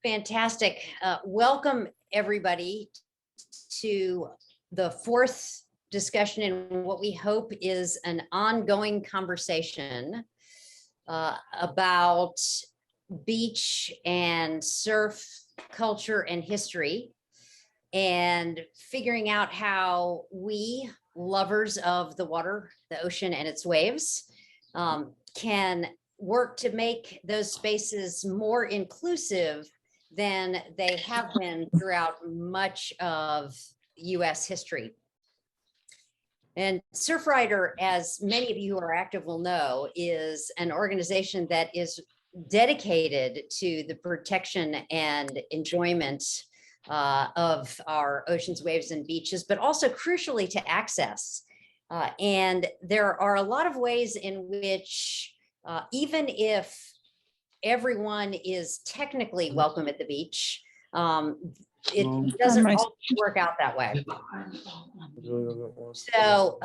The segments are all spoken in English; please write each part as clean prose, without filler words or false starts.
Fantastic. Welcome, everybody, to the fourth discussion in what we hope is an ongoing conversation about beach and surf culture and history, and figuring out how we, lovers of the water, the ocean, and its waves, can work to make those spaces more inclusive than they have been throughout much of US history. And Surfrider, as many of you who are active will know, is an organization that is dedicated to the protection and enjoyment of our oceans, waves, and beaches, but also crucially to access. And there are a lot of ways in which, even if everyone is technically welcome at the beach, it doesn't always work out that way. So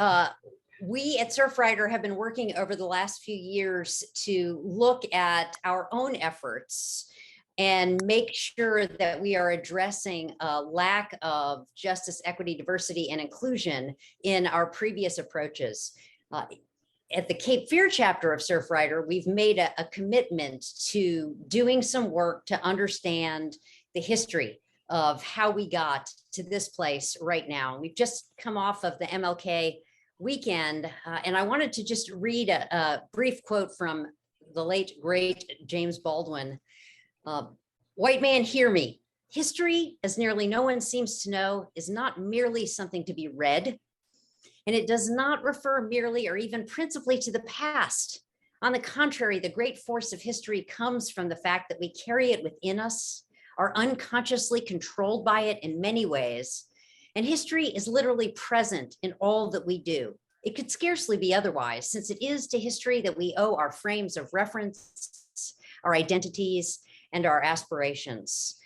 we at Surfrider have been working over the last few years to look at our own efforts and make sure that we are addressing a lack of justice, equity, diversity, and inclusion in our previous approaches. At the Cape Fear chapter of Surfrider, we've made a commitment to doing some work to understand the history of how we got to this place right now. We've just come off of the MLK weekend, and I wanted to just read a brief quote from the late, great James Baldwin. White man, hear me. History, as nearly no one seems to know, is not merely something to be read, and it does not refer merely or even principally to the past. On the contrary, the great force of history comes from the fact that we carry it within us, are unconsciously controlled by it in many ways, and history is literally present in all that we do. It could scarcely be otherwise, since it is to history that we owe our frames of reference, our identities, and our aspirations.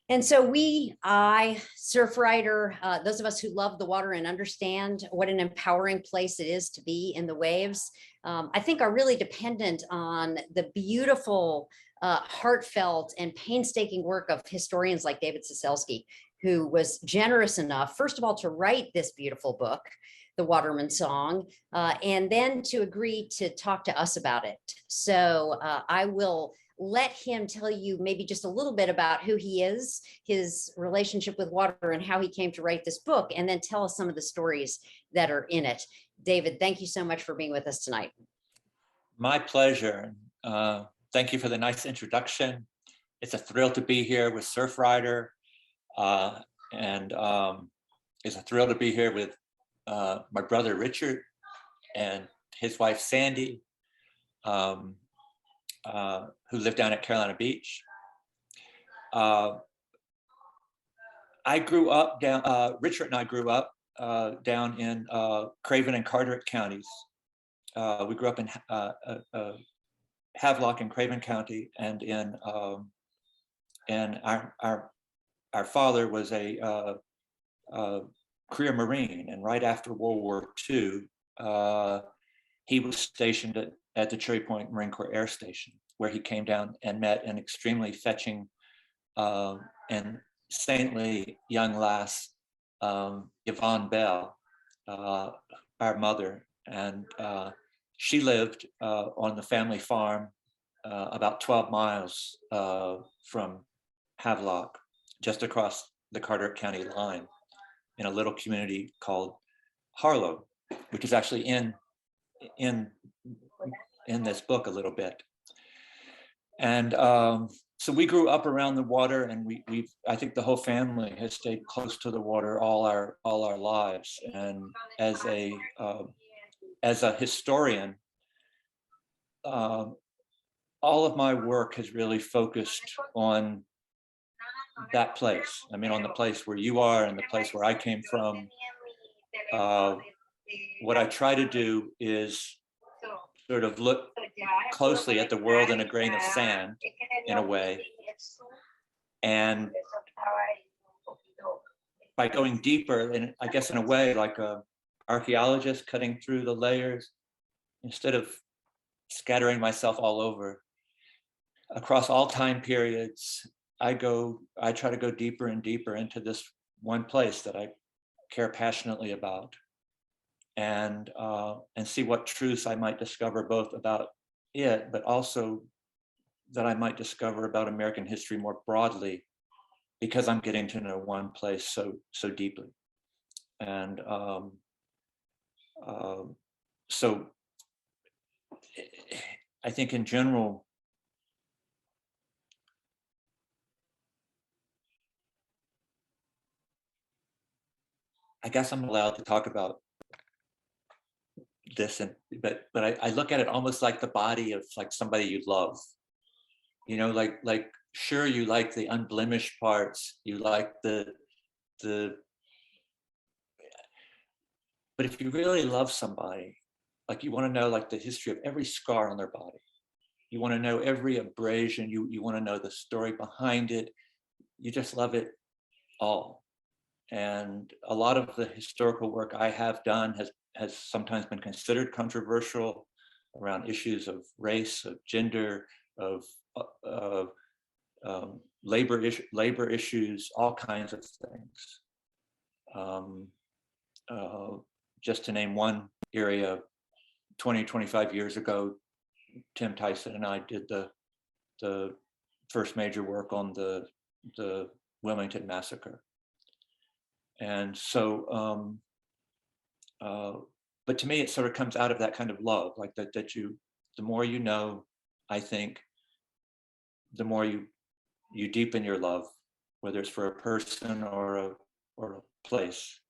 And so Surfrider, those of us who love the water and understand what an empowering place it is to be in the waves, I think are really dependent on the beautiful, heartfelt, and painstaking work of historians like David Cecelski, who was generous enough, first of all, to write this beautiful book, The Waterman's Song, and then to agree to talk to us about it. So I will let him tell you maybe just a little bit about who he is, his relationship with water, and how he came to write this book, and then tell us some of the stories that are in it. David, thank you so much for being with us tonight. My pleasure. Thank you for the nice introduction. It's a thrill to be here with Surfrider, and it's a thrill to be here with my brother Richard and his wife Sandy, who lived down at Carolina Beach. I grew up down, Richard and I grew up down in Craven and Carteret counties. We grew up in Havelock and Craven County, and our father was a career Marine, and right after World War II, he was stationed at the Cherry Point Marine Corps Air Station, where he came down and met an extremely fetching and saintly young lass, Yvonne Bell, our mother, and she lived on the family farm about 12 miles from Havelock, just across the Carteret County line, in a little community called Harlow, which is actually in this book a little bit. And so we grew up around the water, and I think the whole family has stayed close to the water all our lives. And as a historian, all of my work has really focused on that place. I mean, on the place where you are and the place where I came from. What I try to do is sort of look closely at the world in a grain of sand, in a way. And by going deeper, and I guess in a way like a archaeologist cutting through the layers, instead of scattering myself all over, across all time periods, I try to go deeper and deeper into this one place that I care passionately about, and see what truths I might discover both about it, but also that I might discover about American history more broadly, because I'm getting to know one place so deeply. And so I think in general, I guess I'm allowed to talk about this, but I look at it almost like the body of like somebody you love. You know, like sure, you like the unblemished parts, you like the but if you really love somebody, like you want to know like the history of every scar on their body. You want to know every abrasion, you want to know the story behind it. You just love it all. And a lot of the historical work I have done has sometimes been considered controversial around issues of race, of gender, of labor issues, all kinds of things. Just to name one area, 20, 25 years ago, Tim Tyson and I did the first major work on the Wilmington Massacre. And so, but to me, it sort of comes out of that kind of love, like that the more you know, I think, the more you deepen your love, whether it's for a person or a place.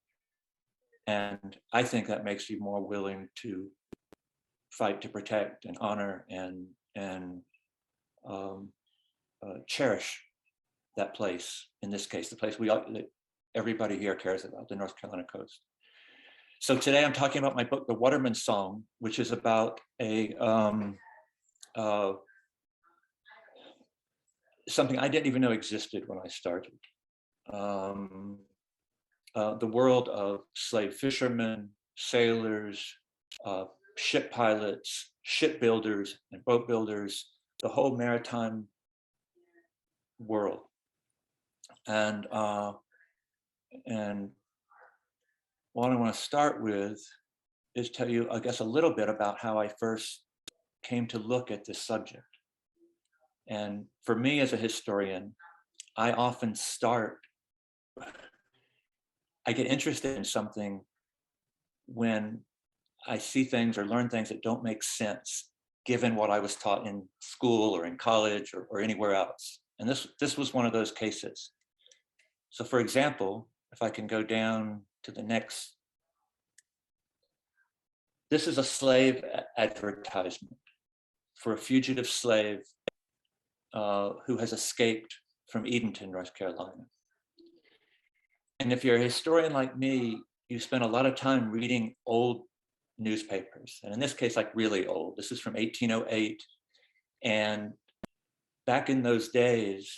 And I think that makes you more willing to fight to protect and honor and cherish that place. In this case, the place that everybody here cares about, the North Carolina coast. So today I'm talking about my book, The Waterman's Song, which is about something I didn't even know existed when I started. The world of slave fishermen, sailors, ship pilots, shipbuilders, and boat builders, the whole maritime world. And what I want to start with is tell you, I guess, a little bit about how I first came to look at this subject. And for me as a historian, I often I get interested in something when I see things or learn things that don't make sense given what I was taught in school or in college or anywhere else. And this was one of those cases. So for example, if I can go down to the next, this is a slave advertisement for a fugitive slave who has escaped from Edenton, North Carolina. And if you're a historian like me, you spend a lot of time reading old newspapers. And in this case, like really old. This is from 1808. And back in those days,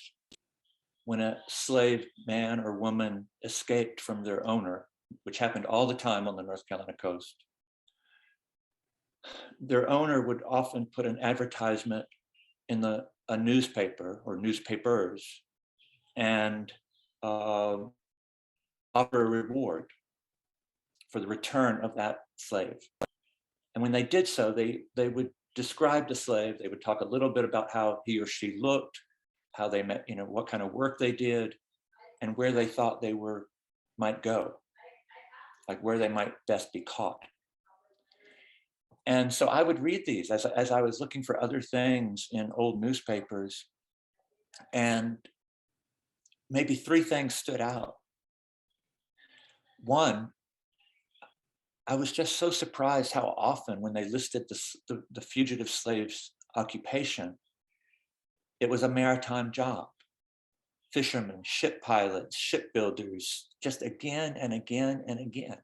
when a slave man or woman escaped from their owner, which happened all the time on the North Carolina coast, their owner would often put an advertisement in a newspaper or newspapers and offer a reward for the return of that slave. And when they did so, they would describe the slave. They would talk a little bit about how he or she looked, how they met, what kind of work they did, and where they thought they might go, like where they might best be caught. And so I would read these as I was looking for other things in old newspapers, and maybe three things stood out. One, I was just so surprised how often when they listed the fugitive slave's occupation, it was a maritime job. Fishermen, ship pilots, shipbuilders, just again and again and again.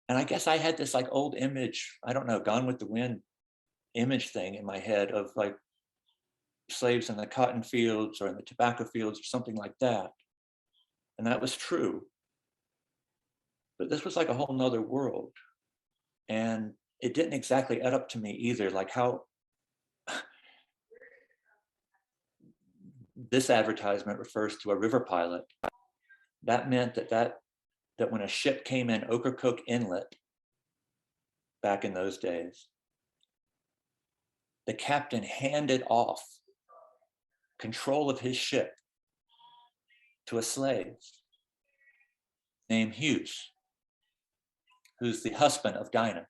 And I guess I had this like old image, I don't know, Gone with the Wind image thing in my head of like slaves in the cotton fields or in the tobacco fields or something like that. And that was true. But this was like a whole nother world. And it didn't exactly add up to me either, like how this advertisement refers to a river pilot. That meant that when a ship came in Ocracoke Inlet back in those days, the captain handed off control of his ship to a slave named Hughes, who's the husband of Dinah.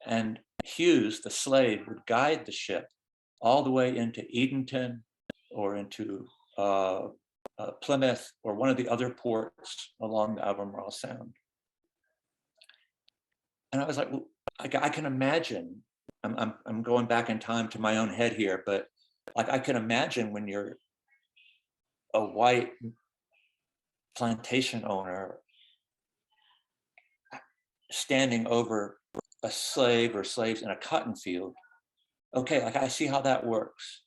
And Hughes, the slave, would guide the ship all the way into Edenton or into Plymouth or one of the other ports along the Albemarle Sound. And I was like, well, I can imagine, I'm going back in time to my own head here, but like I can imagine when you're a white plantation owner standing over a slave or slaves in a cotton field. Okay, like I see how that works.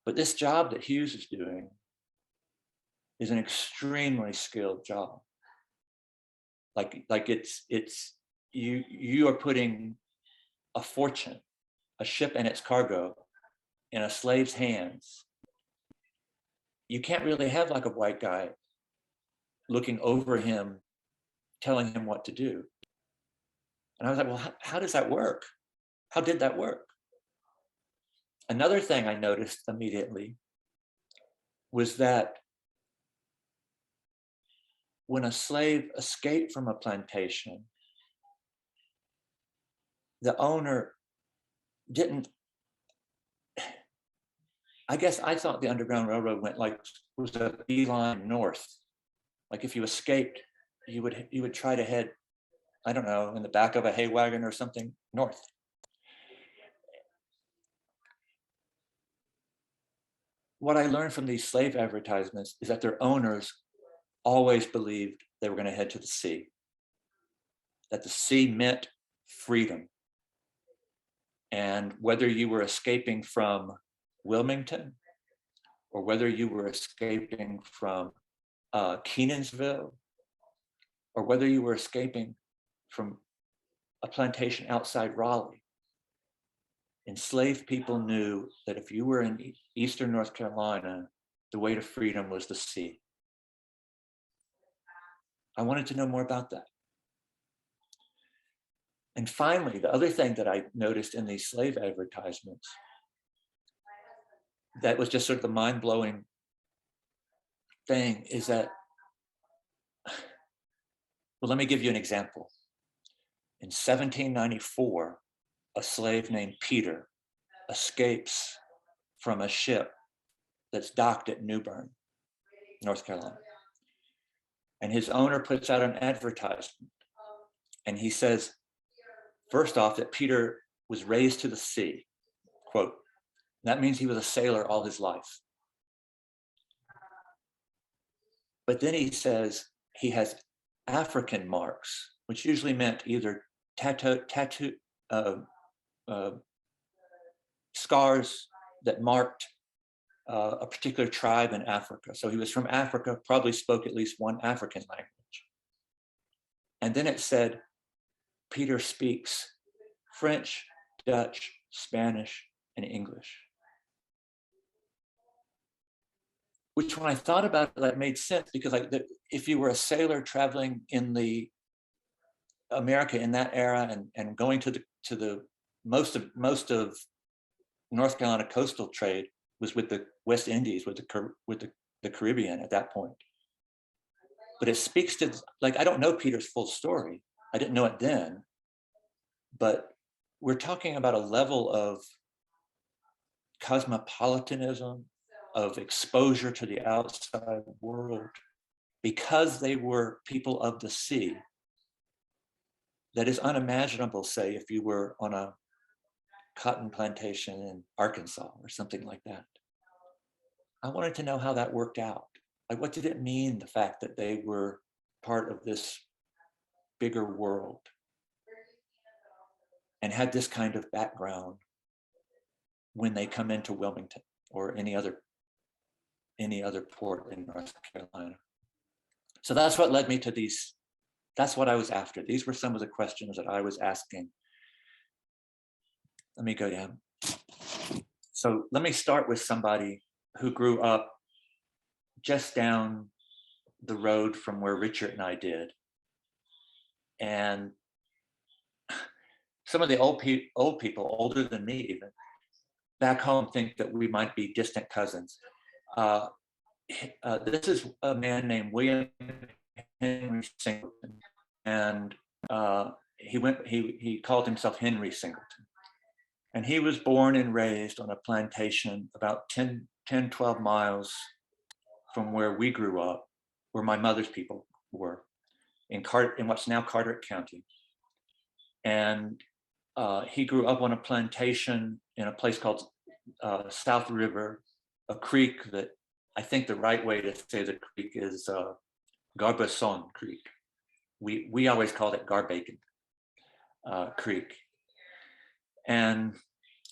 But this job that Hughes is doing is an extremely skilled job. Like it's you are putting a fortune, a ship and its cargo, in a slave's hands. You can't really have like a white guy looking over him, telling him what to do. And I was like, well, how does that work? How did that work? Another thing I noticed immediately was that when a slave escaped from a plantation, the owner didn't, I guess I thought the Underground Railroad was a beeline north. Like if you escaped, you would try to head, I don't know, in the back of a hay wagon or something north. What I learned from these slave advertisements is that their owners always believed they were going to head to the sea, that the sea meant freedom. And whether you were escaping from Wilmington or whether you were escaping from Kenansville, or whether you were escaping from a plantation outside Raleigh, enslaved people knew that if you were in Eastern North Carolina, the way to freedom was the sea. I wanted to know more about that. And finally, the other thing that I noticed in these slave advertisements that was just sort of the mind-blowing thing is that, well, let me give you an example. In 1794, a slave named Peter escapes from a ship that's docked at New Bern, North Carolina. And his owner puts out an advertisement. And he says, first off, that Peter was raised to the sea, quote. That means he was a sailor all his life. But then he says he has African marks, which usually meant either scars that marked a particular tribe in Africa. So he was from Africa, probably spoke at least one African language. And then it said, Peter speaks French, Dutch, Spanish, and English. Which when I thought about it, that made sense because if you were a sailor traveling in the America in that era and going to the most of North Carolina coastal trade was with the West Indies, with the Caribbean at that point. But it speaks to, like, I don't know Peter's full story. I didn't know it then, but we're talking about a level of cosmopolitanism, of exposure to the outside world, because they were people of the sea, that is unimaginable, say, if you were on a cotton plantation in Arkansas or something like that. I wanted to know how that worked out. Like, what did it mean, the fact that they were part of this bigger world and had this kind of background when they come into Wilmington or any other port in North Carolina? So that's what led me to these. That's what I was after. These were some of the questions that I was asking. Let me go down. So let me start with somebody who grew up just down the road from where Richard and I did. And some of the old people, older than me even, back home think that we might be distant cousins. This is a man named William Henry Singleton, and he called himself Henry Singleton. And he was born and raised on a plantation about 12 miles from where we grew up, where my mother's people were, in what's now Carteret County. And he grew up on a plantation in a place called South River, a creek that I think the right way to say the creek is Garbason Creek. We always called it Garbacon Creek. And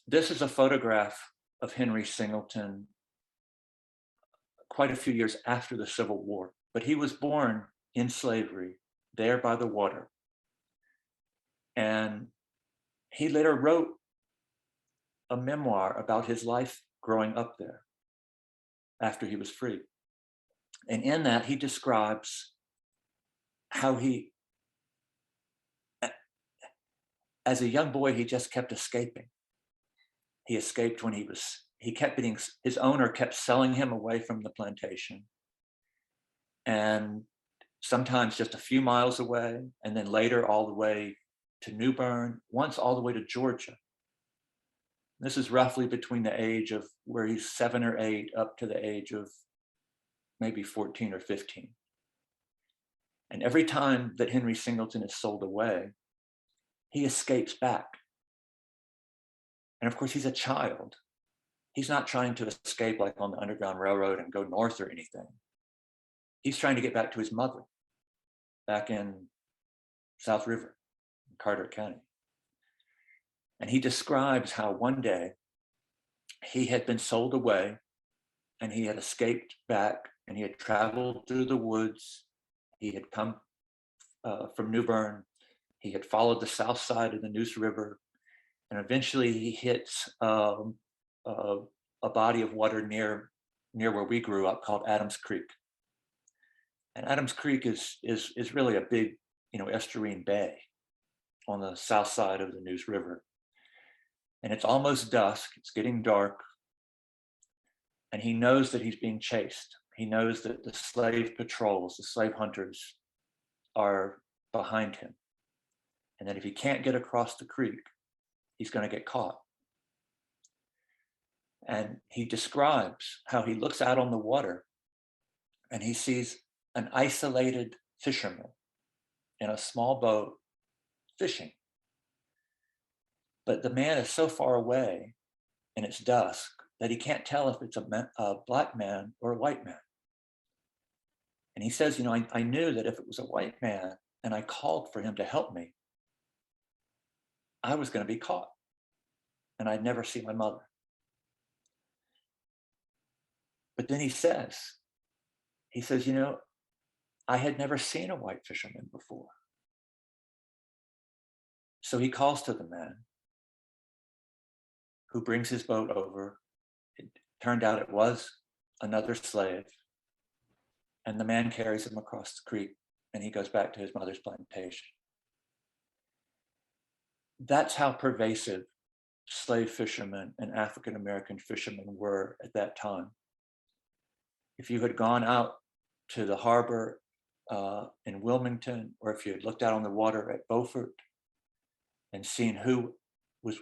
this is a photograph of Henry Singleton quite a few years after the Civil War, but he was born in slavery there by the water. And he later wrote a memoir about his life growing up there after he was free. And in that, he describes how he, as a young boy, he just kept escaping. He escaped when he kept getting, his owner kept selling him away from the plantation. And sometimes just a few miles away, and then later all the way to New Bern, once all the way to Georgia. This is roughly between the age of where he's 7 or 8 up to the age of maybe 14 or 15. And every time that Henry Singleton is sold away, he escapes back. And of course, he's a child. He's not trying to escape like on the Underground Railroad and go north or anything. He's trying to get back to his mother, back in South River, in Carteret County. And he describes how one day he had been sold away and he had escaped back and he had traveled through the woods. He had come from New Bern. He had followed the south side of the Neuse River, and eventually he hits a body of water near where we grew up called Adams Creek. And Adams Creek is really a big, estuarine bay on the south side of the Neuse River. And it's almost dusk, it's getting dark, and he knows that he's being chased. He knows that the slave patrols, the slave hunters, are behind him. And that if he can't get across the creek, he's going to get caught. And he describes how he looks out on the water and he sees an isolated fisherman in a small boat fishing. But the man is so far away and it's dusk that he can't tell if it's a black man or a white man. And he says, I knew that if it was a white man and I called for him to help me, I was going to be caught and I'd never see my mother. But then he says, I had never seen a white fisherman before. So he calls to the man who brings his boat over. It turned out it was another slave. And the man carries him across the creek and he goes back to his mother's plantation. That's how pervasive slave fishermen and African-American fishermen were at that time. If you had gone out to the harbor in Wilmington, or if you had looked out on the water at Beaufort and seen who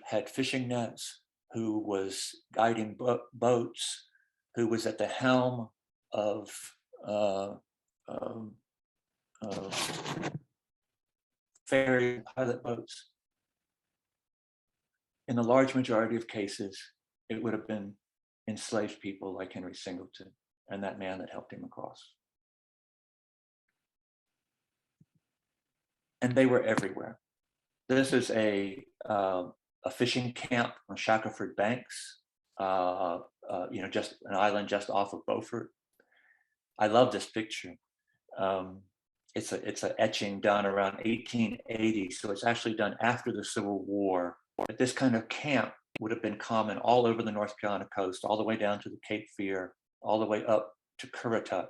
had fishing nets, who was guiding boats, who was at the helm of ferry pilot boats, in the large majority of cases, it would have been enslaved people like Henry Singleton and that man that helped him across. And they were everywhere. This is a fishing camp on Shackelford Banks, just an island just off of Beaufort. I love this picture. It's an etching done around 1880, so it's actually done after the Civil War. But this kind of camp would have been common all over the North Carolina coast, all the way down to the Cape Fear, all the way up to Currituck,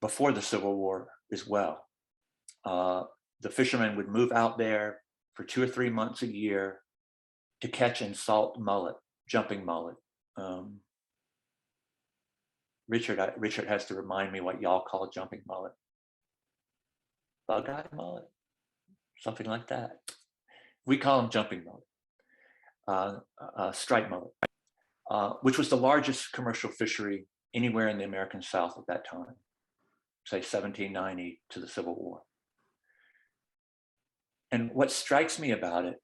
before the Civil War as well. The fishermen would move out there for 2 or 3 months a year to catch and salt mullet, jumping mullet. Richard has to remind me what y'all call jumping mullet. Bug-eye mullet, something like that. We call them jumping mullet, striped mullet, which was the largest commercial fishery anywhere in the American South at that time, say 1790 to the Civil War. And what strikes me about it,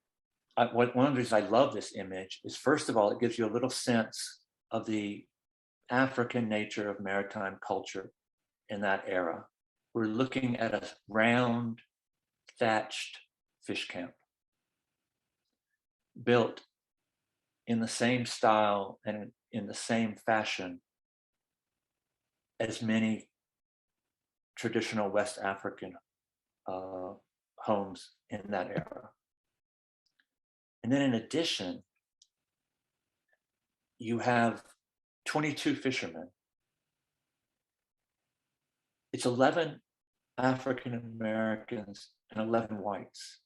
one of the reasons I love this image is, first of all, it gives you a little sense of the African nature of maritime culture in that era. We're looking at a round, thatched fish camp built in the same style and in the same fashion as many traditional West African homes in that era. And then in addition, you have 22 fishermen. It's 11 African Americans and 11 whites.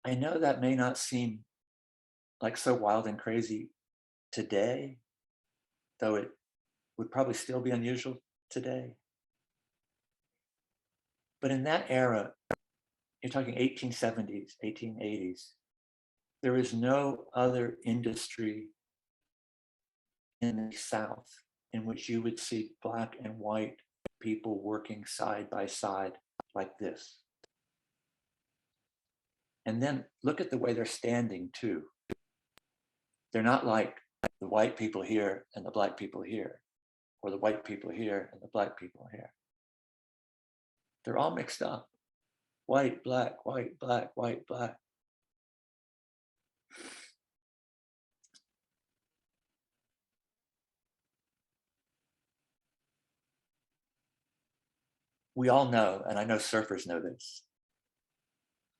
I know that may not seem like so wild and crazy today, though it would probably still be unusual today. But in that era, you're talking 1870s, 1880s, there is no other industry in the South in which you would see Black and white people working side by side like this. And then look at the way they're standing too. They're not like the white people here and the Black people here, or the white people here and the Black people here. They're all mixed up. White, black, white, black, white, black. We all know, and I know surfers know this,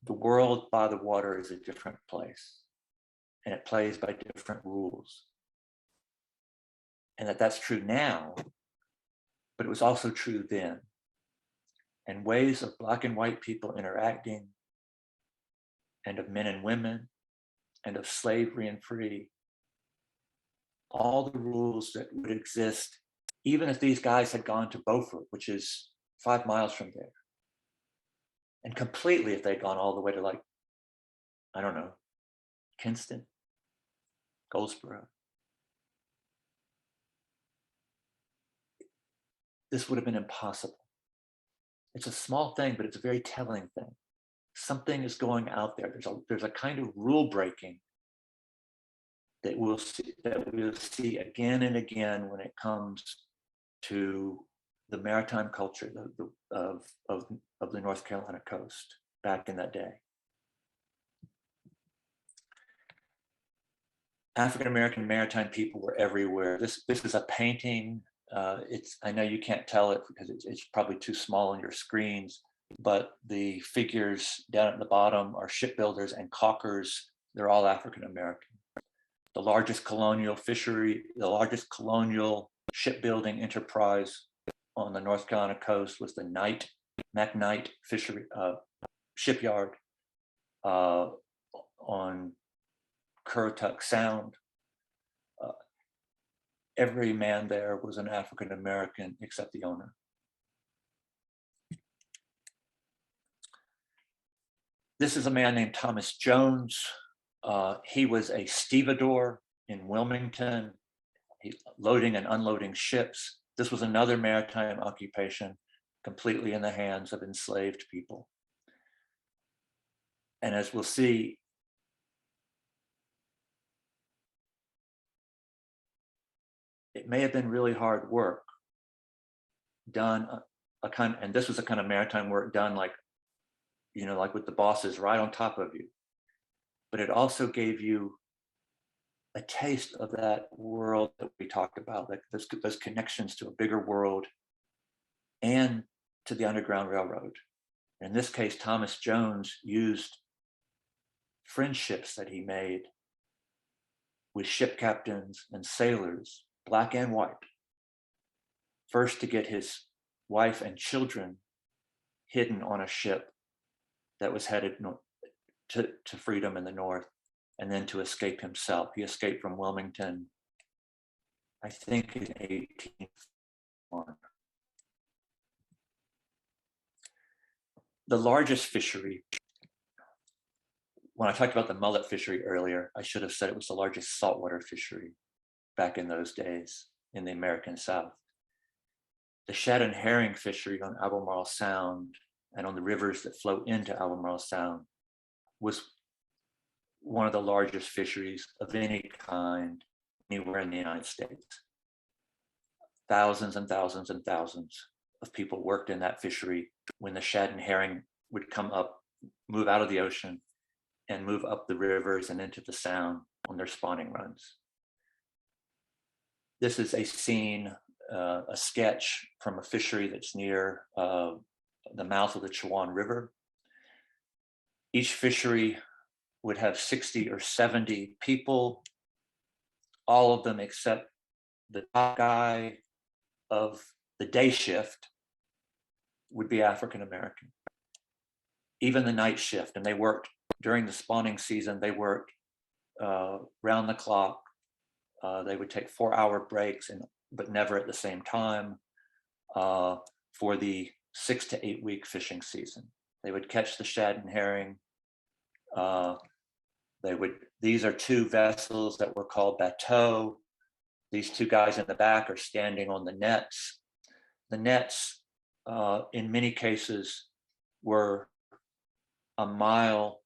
the world by the water is a different place, and it plays by different rules. And that's true now, but it was also true then. And ways of Black and white people interacting, and of men and women, and of slavery and free, all the rules that would exist, even if these guys had gone to Beaufort, which is 5 miles from there, and completely if they'd gone all the way to, like, I don't know, Kinston, Goldsboro. This would have been impossible. It's a small thing, but it's a very telling thing. Something is going out there. There's a kind of rule breaking that we'll see again and again when it comes to the maritime culture of the North Carolina coast back in that day. African American maritime people were everywhere. This is a painting. I know you can't tell it because it's probably too small on your screens, but the figures down at the bottom are shipbuilders and caulkers. They're all African American. The largest colonial fishery, the largest colonial shipbuilding enterprise on the North Carolina coast was the McKnight fishery shipyard on Currituck Sound. Every man there was an African American except the owner. This is a man named Thomas Jones. He was a stevedore in Wilmington, loading and unloading ships. This was another maritime occupation completely in the hands of enslaved people. And as we'll see, it may have been really hard work done, and this was a kind of maritime work done like with the bosses right on top of you. But it also gave you a taste of that world that we talked about, like those connections to a bigger world and to the Underground Railroad. In this case, Thomas Jones used friendships that he made with ship captains and sailors, black and white, first to get his wife and children hidden on a ship that was headed to freedom in the north, and then to escape himself. He escaped from Wilmington, I think in 1801. The largest fishery, when I talked about the mullet fishery earlier, I should have said it was the largest saltwater fishery back in those days in the American South. The shad and herring fishery on Albemarle Sound and on the rivers that flow into Albemarle Sound was one of the largest fisheries of any kind anywhere in the United States. Thousands and thousands and thousands of people worked in that fishery when the shad and herring would come up, move out of the ocean, and move up the rivers and into the Sound on their spawning runs. This is a scene, a sketch from a fishery that's near the mouth of the Chewan River. Each fishery would have 60 or 70 people, all of them except the top guy of the day shift would be African American. Even the night shift, and they worked during the spawning season, they worked round the clock. They would take 4-hour breaks, but never at the same time for the 6 to 8 week fishing season. They would catch the shad and herring. These are two vessels that were called bateaux. These two guys in the back are standing on the nets. The nets, in many cases, were a mile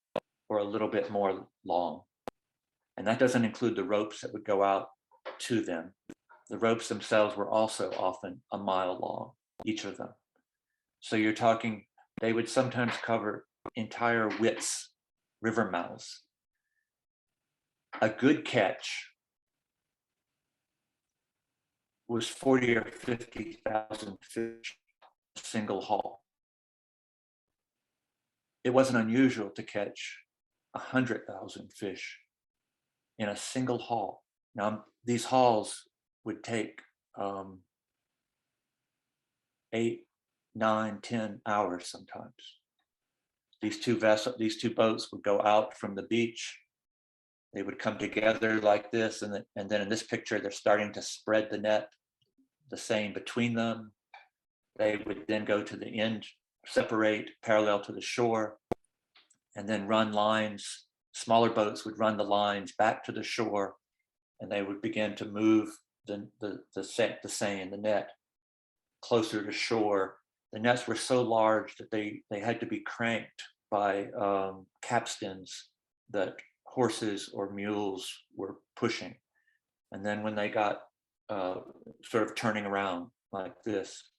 or a little bit more long. And that doesn't include the ropes that would go out to them. The ropes themselves were also often a mile long, each of them. So you're talking, they would sometimes cover entire widths, river mouths. A good catch was 40 or 50,000 fish a single haul. It wasn't unusual to catch 100,000 fish in a single haul. Now, these hauls would take 8, 9, 10 hours sometimes. These two boats would go out from the beach. They would come together like this, and then in this picture, they're starting to spread the net, the seine between them. They would then go to the end, separate parallel to the shore, and then run lines. Smaller boats would run the lines back to the shore, and they would begin to move the seine, the net, closer to shore. The nets were so large that they had to be cranked by capstans that horses or mules were pushing. And then when they got sort of turning around like this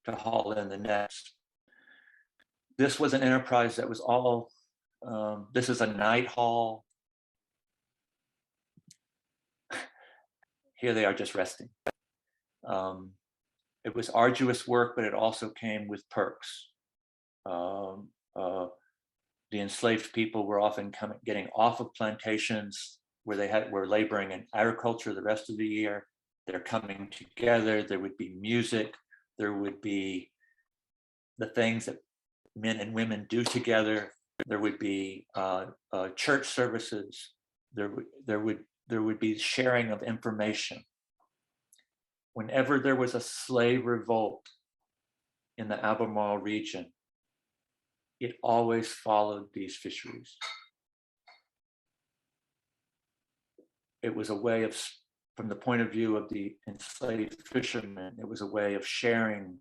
to haul in the nets, this was an enterprise that was all, this is a night haul. Here they are just resting. It was arduous work, but it also came with perks. The enslaved people were often getting off of plantations where they were laboring in agriculture the rest of the year. They're coming together. There would be music. There would be the things that men and women do together. There would be church services. There would be sharing of information. Whenever there was a slave revolt in the Albemarle region, it always followed these fisheries. It was a way of, from the point of view of the enslaved fishermen, it was a way of sharing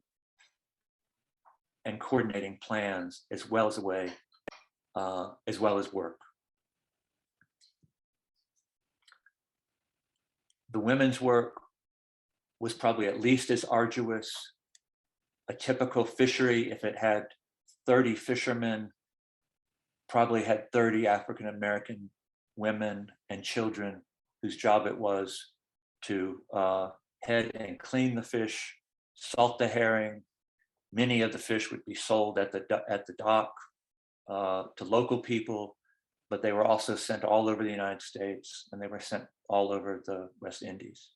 and coordinating plans as well as work. The women's work was probably at least as arduous. A typical fishery, if it had 30 fishermen, probably had 30 African American women and children whose job it was to head and clean the fish, salt the herring, Many of the fish would be sold at the dock to local people, but they were also sent all over the United States, and they were sent all over the West Indies.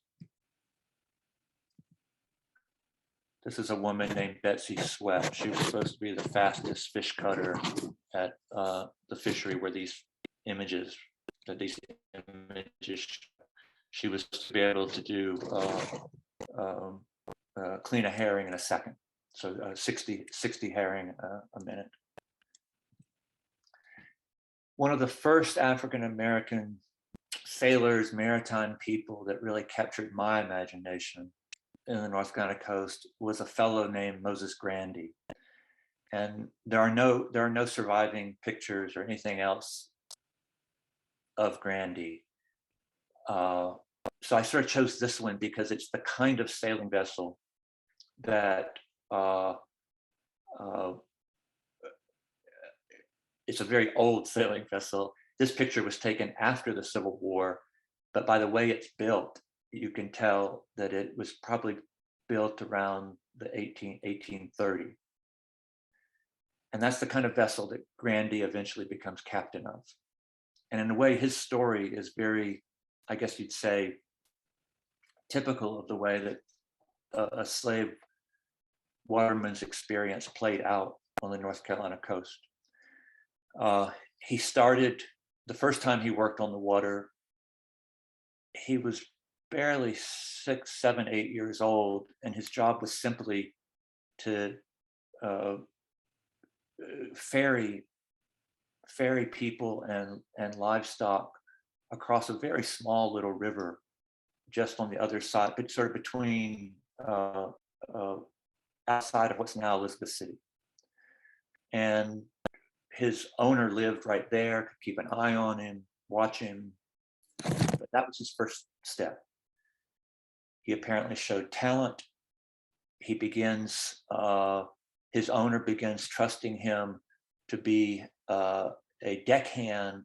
This is a woman named Betsy Sweat. She was supposed to be the fastest fish cutter at the fishery where these images, she was supposed to be able to do clean a herring in a second. So 60 herring a minute. One of the first African-American sailors, maritime people that really captured my imagination in the North Carolina coast was a fellow named Moses Grandy. And there are no surviving pictures or anything else of Grandy. So I sort of chose this one because it's the kind of sailing vessel that it's a very old sailing vessel. This picture was taken after the Civil War, but by the way it's built, you can tell that it was probably built around the 1830. And that's the kind of vessel that Grandy eventually becomes captain of. And in a way, his story is very, I guess you'd say, typical of the way that a slave waterman's experience played out on the North Carolina coast. He started, the first time he worked on the water, he was barely 6, 7, 8 years old, and his job was simply to ferry people and livestock across a very small little river just on the other side, but sort of between outside of what's now Elizabeth City. And his owner lived right there, could keep an eye on him, watch him. But that was his first step. He apparently showed talent. He begins, his owner begins trusting him to be a deckhand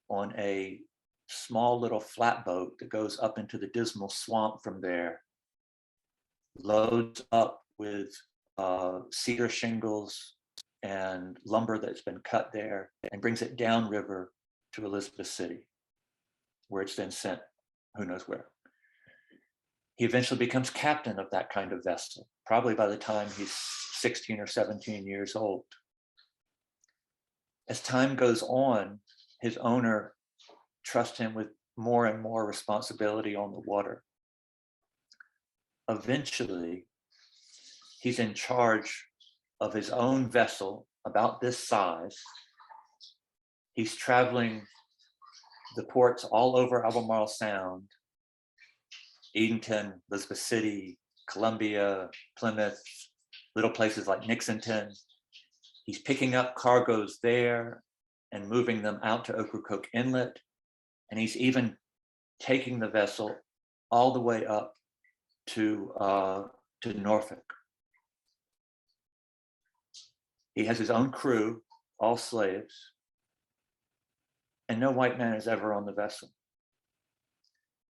on a small little flatboat that goes up into the dismal swamp from there, loads up with cedar shingles and lumber that's been cut there, and brings it downriver to Elizabeth City, where it's then sent who knows where. He eventually becomes captain of that kind of vessel, probably by the time he's 16 or 17 years old. As time goes on, his owner trusts him with more and more responsibility on the water. Eventually, he's in charge of his own vessel about this size. He's traveling the ports all over Albemarle Sound, Edenton, Elizabeth City, Columbia, Plymouth, little places like Nixonton. He's picking up cargoes there and moving them out to Ocracoke Inlet. And he's even taking the vessel all the way up to Norfolk. He has his own crew, all slaves, and no white man is ever on the vessel.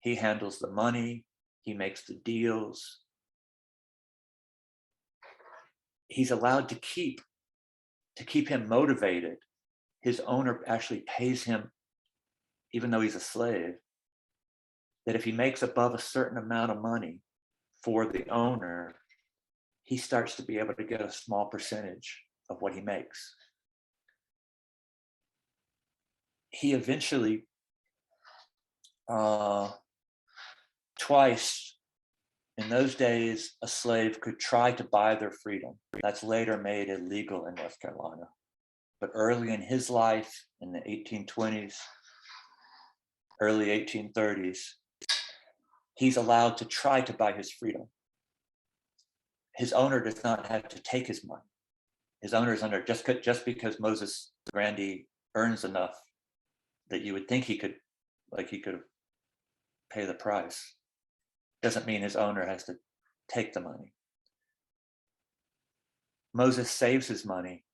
He handles the money, he makes the deals. He's allowed to keep him motivated. His owner actually pays him, even though he's a slave, that if he makes above a certain amount of money for the owner, he starts to be able to get a small percentage of what he makes. He eventually, twice in those days, a slave could try to buy their freedom. That's later made illegal in North Carolina. But early in his life, in the 1820s, early 1830s, he's allowed to try to buy his freedom. His owner does not have to take his money. His owner is under, just because Moses Grandy earns enough that you would think he could pay the price, doesn't mean his owner has to take the money. Moses saves his money,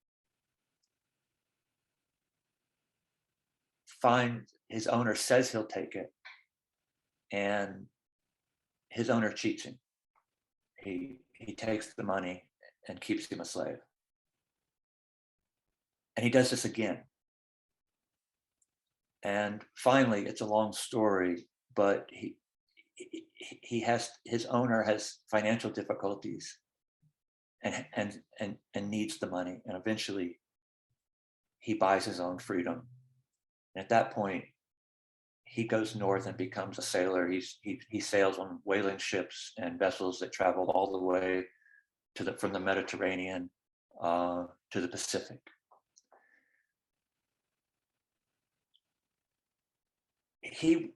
his owner says he'll take it, and his owner cheats him. He takes the money and keeps him a slave. And he does this again. And finally, it's a long story, but his owner has financial difficulties and needs the money. And eventually he buys his own freedom. And at that point, he goes north and becomes a sailor. He sails on whaling ships and vessels that travel all the way from the Mediterranean to the Pacific.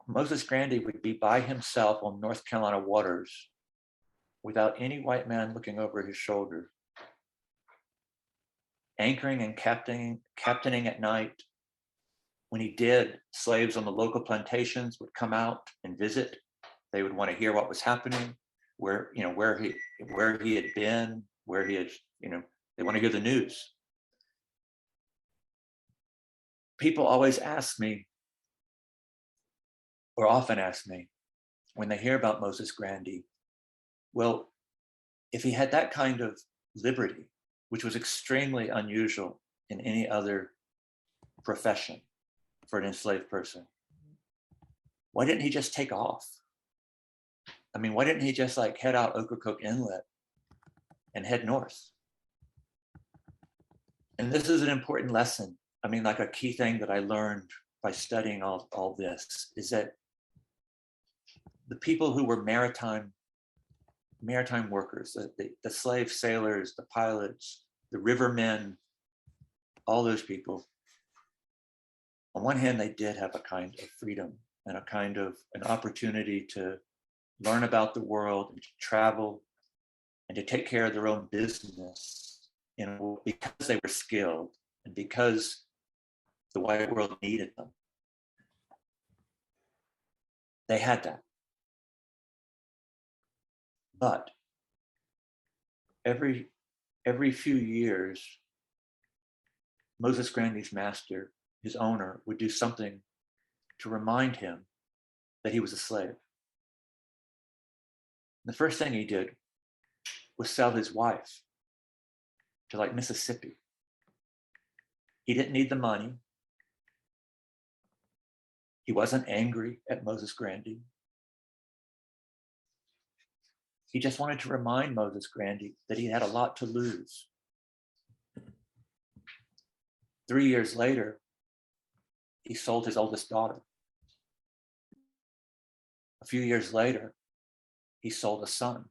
Moses Grandy would be by himself on North Carolina waters without any white man looking over his shoulder, anchoring and captaining at night. When he did, slaves on the local plantations would come out and visit. They would want to hear what was happening, where he had been, they want to hear the news. People always ask me, or often ask me, when they hear about Moses Grandy, well, if he had that kind of liberty, which was extremely unusual in any other profession for an enslaved person, why didn't he just take off? I mean, why didn't he just head out Ocracoke Inlet and head north? And this is an important lesson. I mean, a key thing that I learned by studying all this is that the people who were maritime workers, the slave sailors, the pilots, the rivermen, all those people, on one hand, they did have a kind of freedom and a kind of an opportunity to learn about the world and to travel and to take care of their own business, because they were skilled and because the white world needed them. They had that. But every few years, Moses Grandy's master, his owner, would do something to remind him that he was a slave. The first thing he did was sell his wife to Mississippi. He didn't need the money. He wasn't angry at Moses Grandy. He just wanted to remind Moses Grandy that he had a lot to lose. 3 years later, he sold his oldest daughter. A few years later, he sold a son.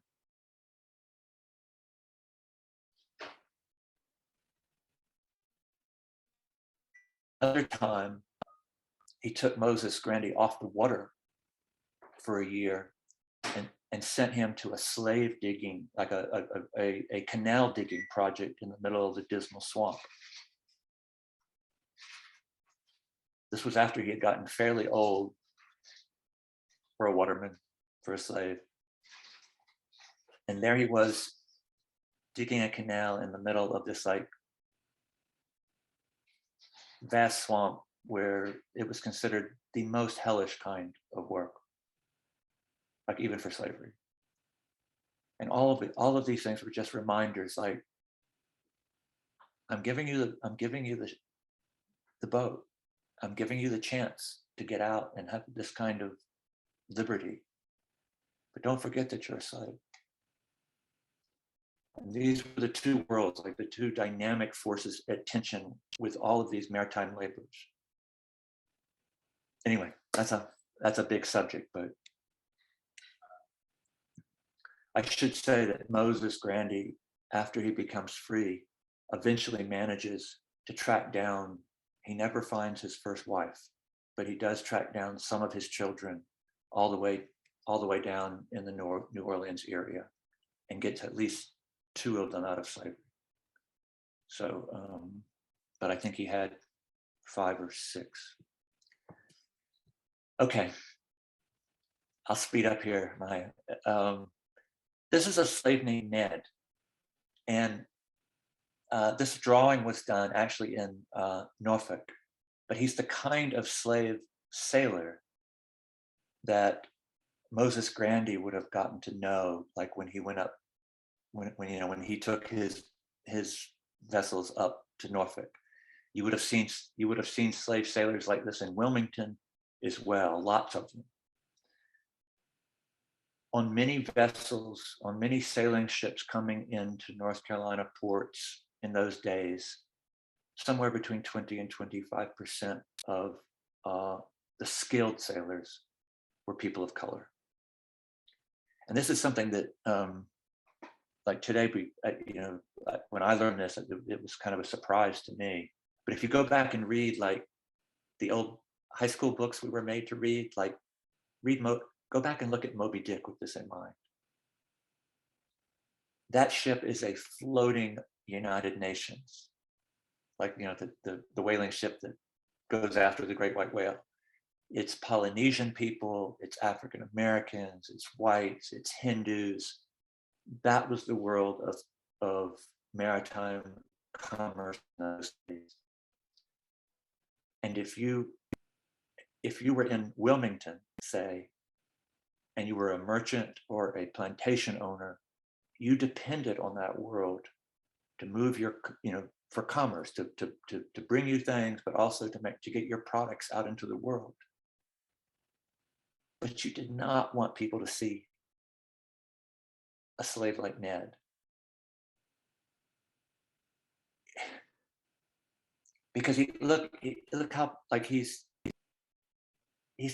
Another time, he took Moses Grandy off the water for a year and sent him to a slave digging, a canal digging project in the middle of the Dismal Swamp. This was after he had gotten fairly old for a waterman, for a slave. And there he was digging a canal in the middle of this vast swamp where it was considered the most hellish kind of work, even for slavery. And all of these things were just reminders, I'm giving you the boat. I'm giving you the chance to get out and have this kind of liberty. But don't forget that you're a slave. And these were the two worlds, the two dynamic forces at tension with all of these maritime laborers. Anyway, that's a big subject, but I should say that Moses Grandy, after he becomes free, eventually manages to track down, he never finds his first wife, but he does track down some of his children all the way down in the New Orleans area and gets at least 2 of them out of slavery. So, but I think he had 5 or 6. Okay, I'll speed up here. This is a slave named Ned, and this drawing was done actually in Norfolk, but he's the kind of slave sailor that Moses Grandy would have gotten to know, when he went up, when he took his his vessels up to Norfolk. You would have seen slave sailors like this in Wilmington as well, lots of them. On many vessels, on many sailing ships coming into North Carolina ports in those days, somewhere between 20 and 25% of the skilled sailors were people of color. And this is something that, like today, when I learned this, it was kind of a surprise to me. But if you go back and read like the old high school books we were made to read, like go back and look at Moby Dick with this in mind. That ship is a floating United Nations, like, you know, the whaling ship that goes after the great white whale. It's Polynesian people, it's African Americans, it's whites, it's Hindus. That was the world of maritime commerce in those days. And if you were in Wilmington, say, and you were a merchant or a plantation owner, you depended on that world to move your, you know, for commerce, to bring you things, but also to get your products out into the world. But you did not want people to see a slave like Ned. Because look how, like, he's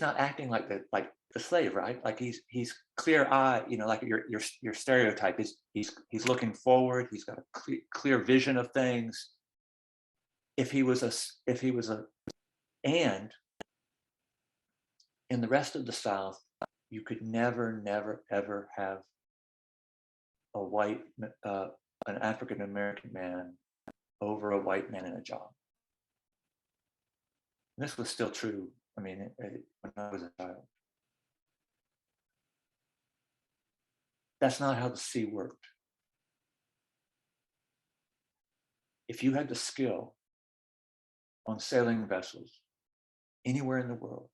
not acting like the slave, right? Like he's clear eye, you know, like your stereotype is he's looking forward, he's got a clear vision of things. And in the rest of the South, you could never, ever have a white, an African American man over a white man in a job. And this was still true. I mean, when I was a child. That's not how the sea worked. If you had the skill on sailing vessels anywhere in the world,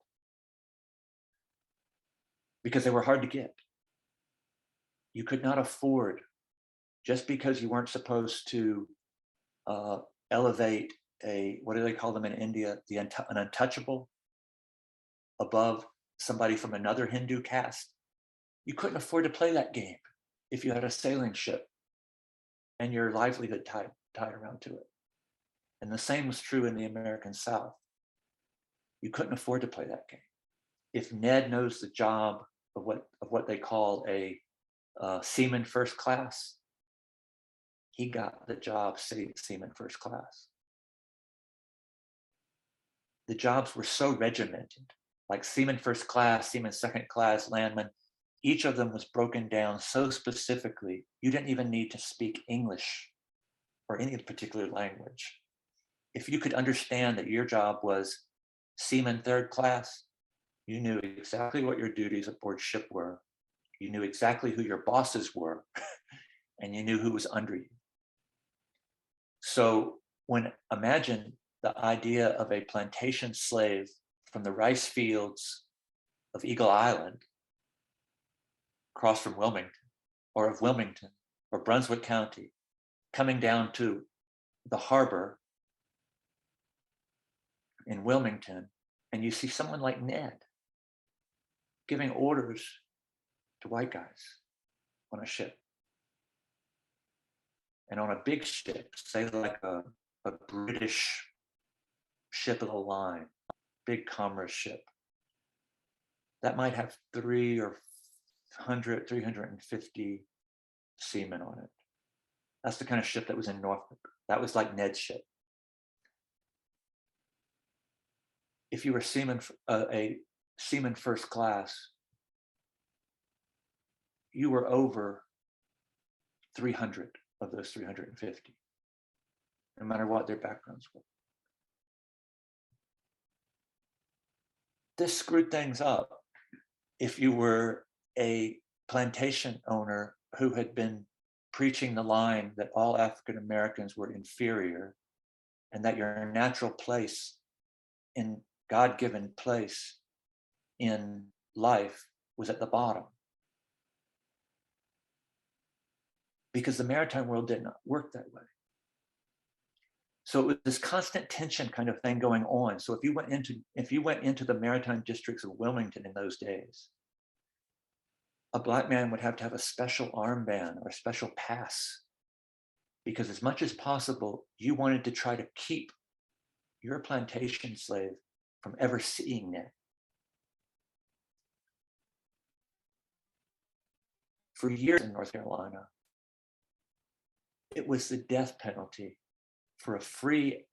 because they were hard to get, you could not afford, just because you weren't supposed to elevate what do they call them in India, an untouchable above somebody from another Hindu caste. You couldn't afford to play that game if you had a sailing ship and your livelihood tied around to it. And the same was true in the American South. You couldn't afford to play that game. If Ned knows the job of what they call a seaman first class, he got the job seaman first class. The jobs were so regimented, like seaman first class, seaman second class, landman. Each of them was broken down so specifically, you didn't even need to speak English or any particular language. If you could understand that your job was seaman third class, you knew exactly what your duties aboard ship were. You knew exactly who your bosses were, and you knew who was under you. So imagine the idea of a plantation slave from the rice fields of Eagle Island, across from Wilmington, or of Wilmington, or Brunswick County, coming down to the harbor in Wilmington, and you see someone like Ned giving orders to white guys on a ship. And on a big ship, say like a British ship of the line, big commerce ship, that might have 350 seamen on it. That's the kind of ship that was in Norfolk. That was like Ned's ship. If you were a seaman first class, you were over 300 of those 350, no matter what their backgrounds were. This screwed things up if you were a plantation owner who had been preaching the line that all African Americans were inferior and that your natural place, in God-given place in life, was at the bottom. Because the maritime world did not work that way. So it was this constant tension kind of thing going on. So if you went into the maritime districts of Wilmington in those days, a Black man would have to have a special armband or a special pass, because as much as possible, you wanted to try to keep your plantation slave from ever seeing it. For years in North Carolina, it was the death penalty for a free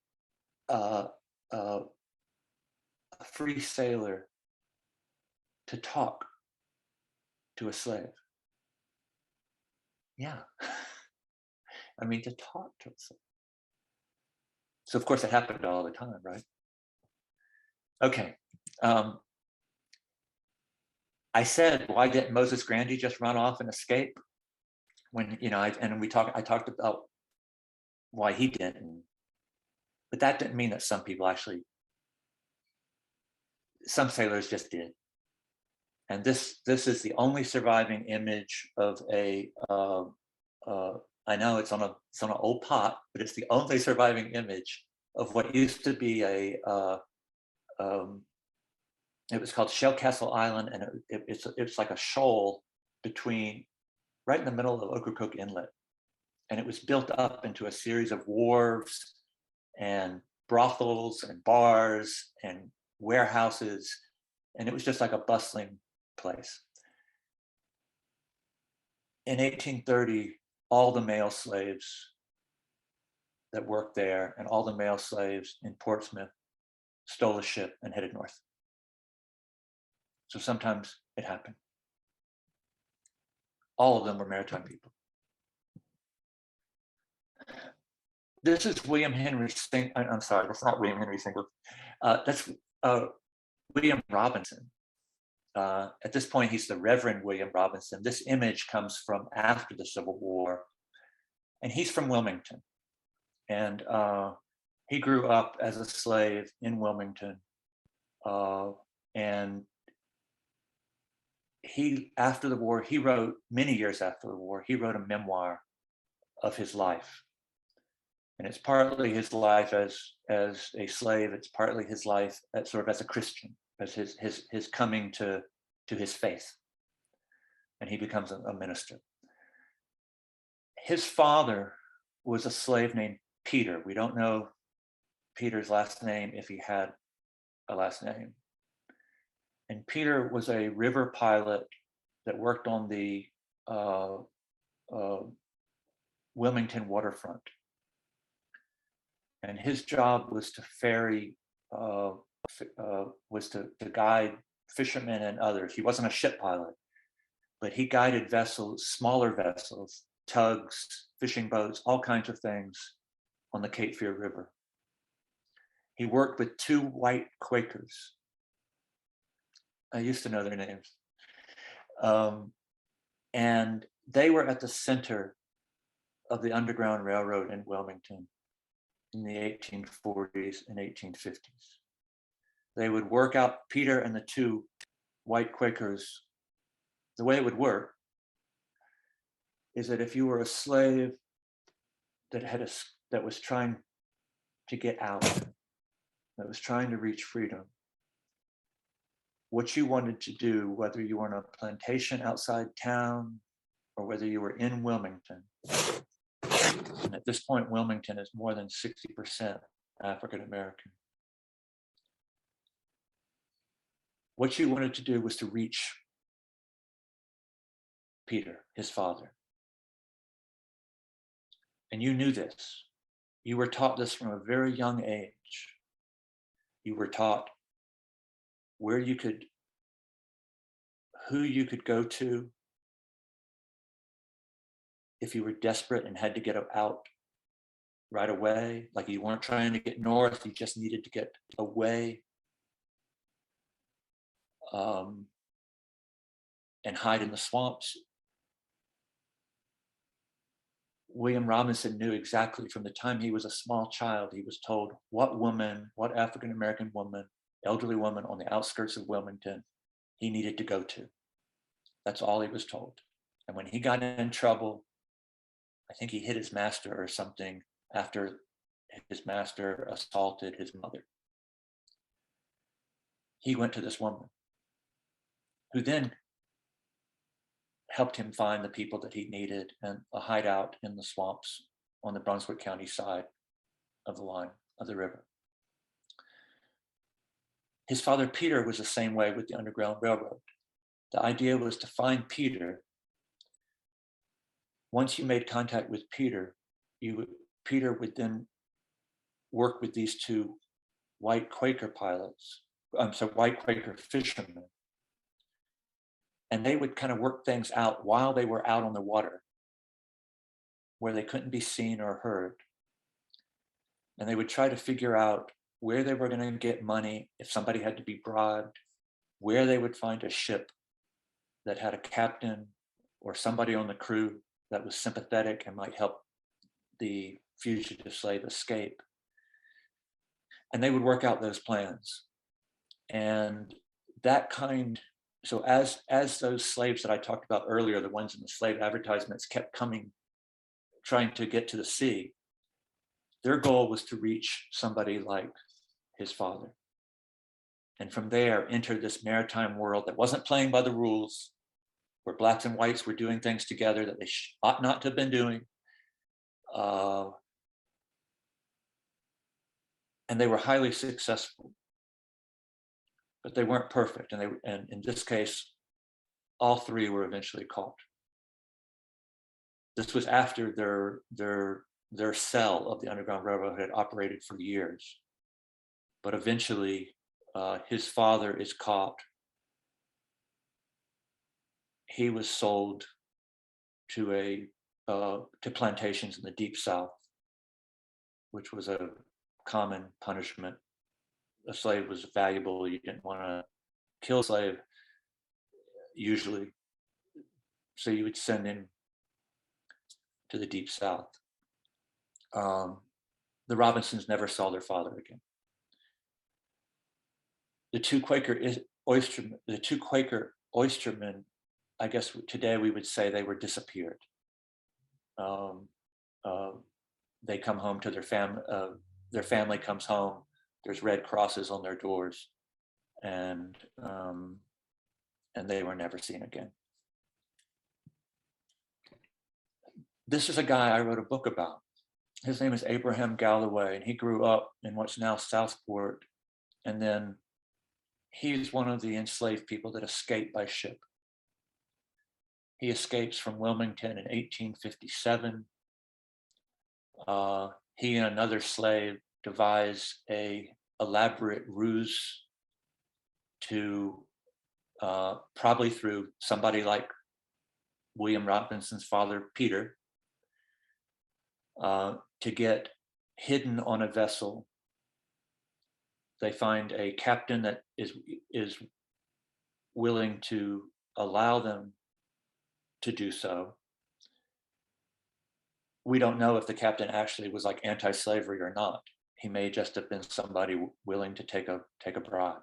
sailor to talk to a slave. Yeah. I mean, to talk to a slave. So of course it happened all the time, right? Okay. I said, why didn't Moses Grandy just run off and escape? When, I talked about why he didn't, but that didn't mean that some sailors just did. And this is the only surviving image of a, I know it's on an old pot, but it's the only surviving image of what used to be it was called Shell Castle Island, and it's like a shoal right in the middle of Ocracoke Inlet. And it was built up into a series of wharves and brothels and bars and warehouses. And it was just like a bustling place. In 1830, all the male slaves that worked there and all the male slaves in Portsmouth stole a ship and headed north. So sometimes it happened. All of them were maritime people. This is William Henry Singleton. I'm sorry, that's not William Henry Singleton. That's William Robinson. At this point, he's the Reverend William Robinson. This image comes from after the Civil War, and he's from Wilmington. And he grew up as a slave in Wilmington. And after the war, many years after the war, he wrote a memoir of his life. And it's partly his life as a slave. It's partly his life sort of as a Christian, as his coming to his faith. And he becomes a minister. His father was a slave named Peter. We don't know Peter's last name, if he had a last name. And Peter was a river pilot that worked on the Wilmington waterfront. And his job was to guide fishermen and others. He wasn't a ship pilot, but he guided vessels, smaller vessels, tugs, fishing boats, all kinds of things on the Cape Fear River. He worked with two white Quakers. I used to know their names. And they were at the center of the Underground Railroad in Wilmington in the 1840s and 1850s. They would work out, Peter and the two white Quakers, the way it would work is that if you were a slave that was trying to get out, that was trying to reach freedom, what you wanted to do, whether you were on a plantation outside town or whether you were in Wilmington, and at this point, Wilmington is more than 60% African American. What you wanted to do was to reach Peter, his father. And you knew this. You were taught this from a very young age. You were taught who you could go to if you were desperate and had to get out right away. Like you weren't trying to get north, you just needed to get away and hide in the swamps. William Robinson knew exactly from the time he was a small child, he was told what African American woman, elderly woman on the outskirts of Wilmington he needed to go to. That's all he was told. And when he got in trouble, I think he hit his master or something after his master assaulted his mother. He went to this woman who then helped him find the people that he needed and a hideout in the swamps on the Brunswick County side of the line of the river. His father, Peter, was the same way with the Underground Railroad. The idea was to find Peter. Once you made contact with Peter, Peter would then work with these two white Quaker white Quaker fishermen. And they would kind of work things out while they were out on the water, where they couldn't be seen or heard. And they would try to figure out where they were going to get money, if somebody had to be bribed, where they would find a ship that had a captain or somebody on the crew that was sympathetic and might help the fugitive slave escape. And they would work out those plans. And so as those slaves that I talked about earlier, the ones in the slave advertisements kept coming, trying to get to the sea, their goal was to reach somebody like his father. And from there, enter this maritime world that wasn't playing by the rules, where blacks and whites were doing things together that they ought not to have been doing. And they were highly successful, but they weren't perfect. And in this case, all three were eventually caught. This was after their cell of the Underground Railroad had operated for years. But eventually, his father is caught. He was sold to plantations in the Deep South, which was a common punishment. A slave was valuable. You didn't want to kill a slave, usually. So you would send him to the Deep South. The Robinsons never saw their father again. The two Quaker oystermen, I guess today we would say they were disappeared. They come home to their family comes home. There's red crosses on their doors, and they were never seen again. This is a guy I wrote a book about. His name is Abraham Galloway, and he grew up in what's now Southport. And then he's one of the enslaved people that escaped by ship. He escapes from Wilmington in 1857. He and another slave devise a elaborate ruse to, probably through somebody like William Robinson's father, Peter, to get hidden on a vessel. They find a captain that is willing to allow them to do so. We don't know if the captain actually was like anti-slavery or not. He may just have been somebody willing to take a bribe.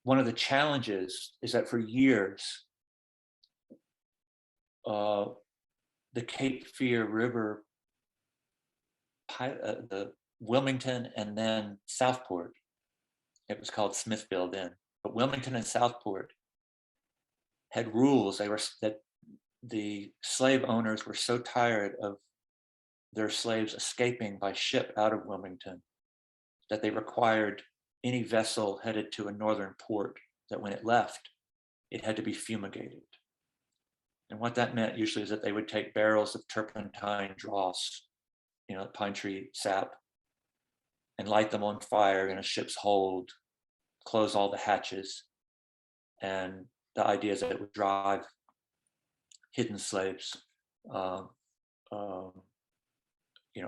One of the challenges is that for years, the Cape Fear River, the Wilmington and then Southport, it was called Smithville then, but Wilmington and Southport had rules. That the slave owners were so tired of their slaves escaping by ship out of Wilmington that they required any vessel headed to a northern port that when it left, it had to be fumigated. And what that meant usually is that they would take barrels of turpentine dross, pine tree sap, and light them on fire in a ship's hold, close all the hatches. And the idea is that it would drive hidden slaves,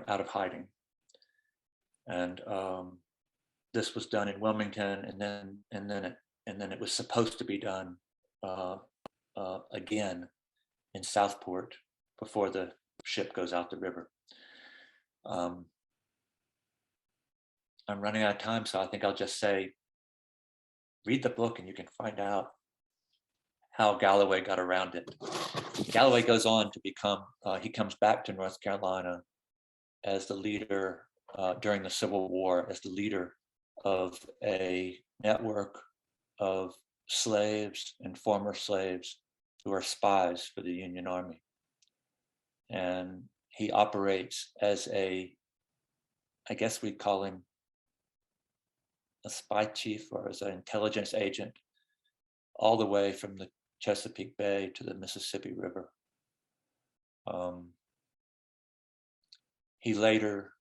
out of hiding. And this was done in Wilmington, and then it was supposed to be done again in Southport before the ship goes out the river. I'm running out of time, so I think I'll just say, read the book and you can find out how Galloway got around it. Galloway goes on to become, he comes back to North Carolina as the leader during the Civil War, as the leader of a network of slaves and former slaves who are spies for the Union Army. And he operates as I guess we'd call him a spy chief or as an intelligence agent, all the way from the Chesapeake Bay to the Mississippi River. He later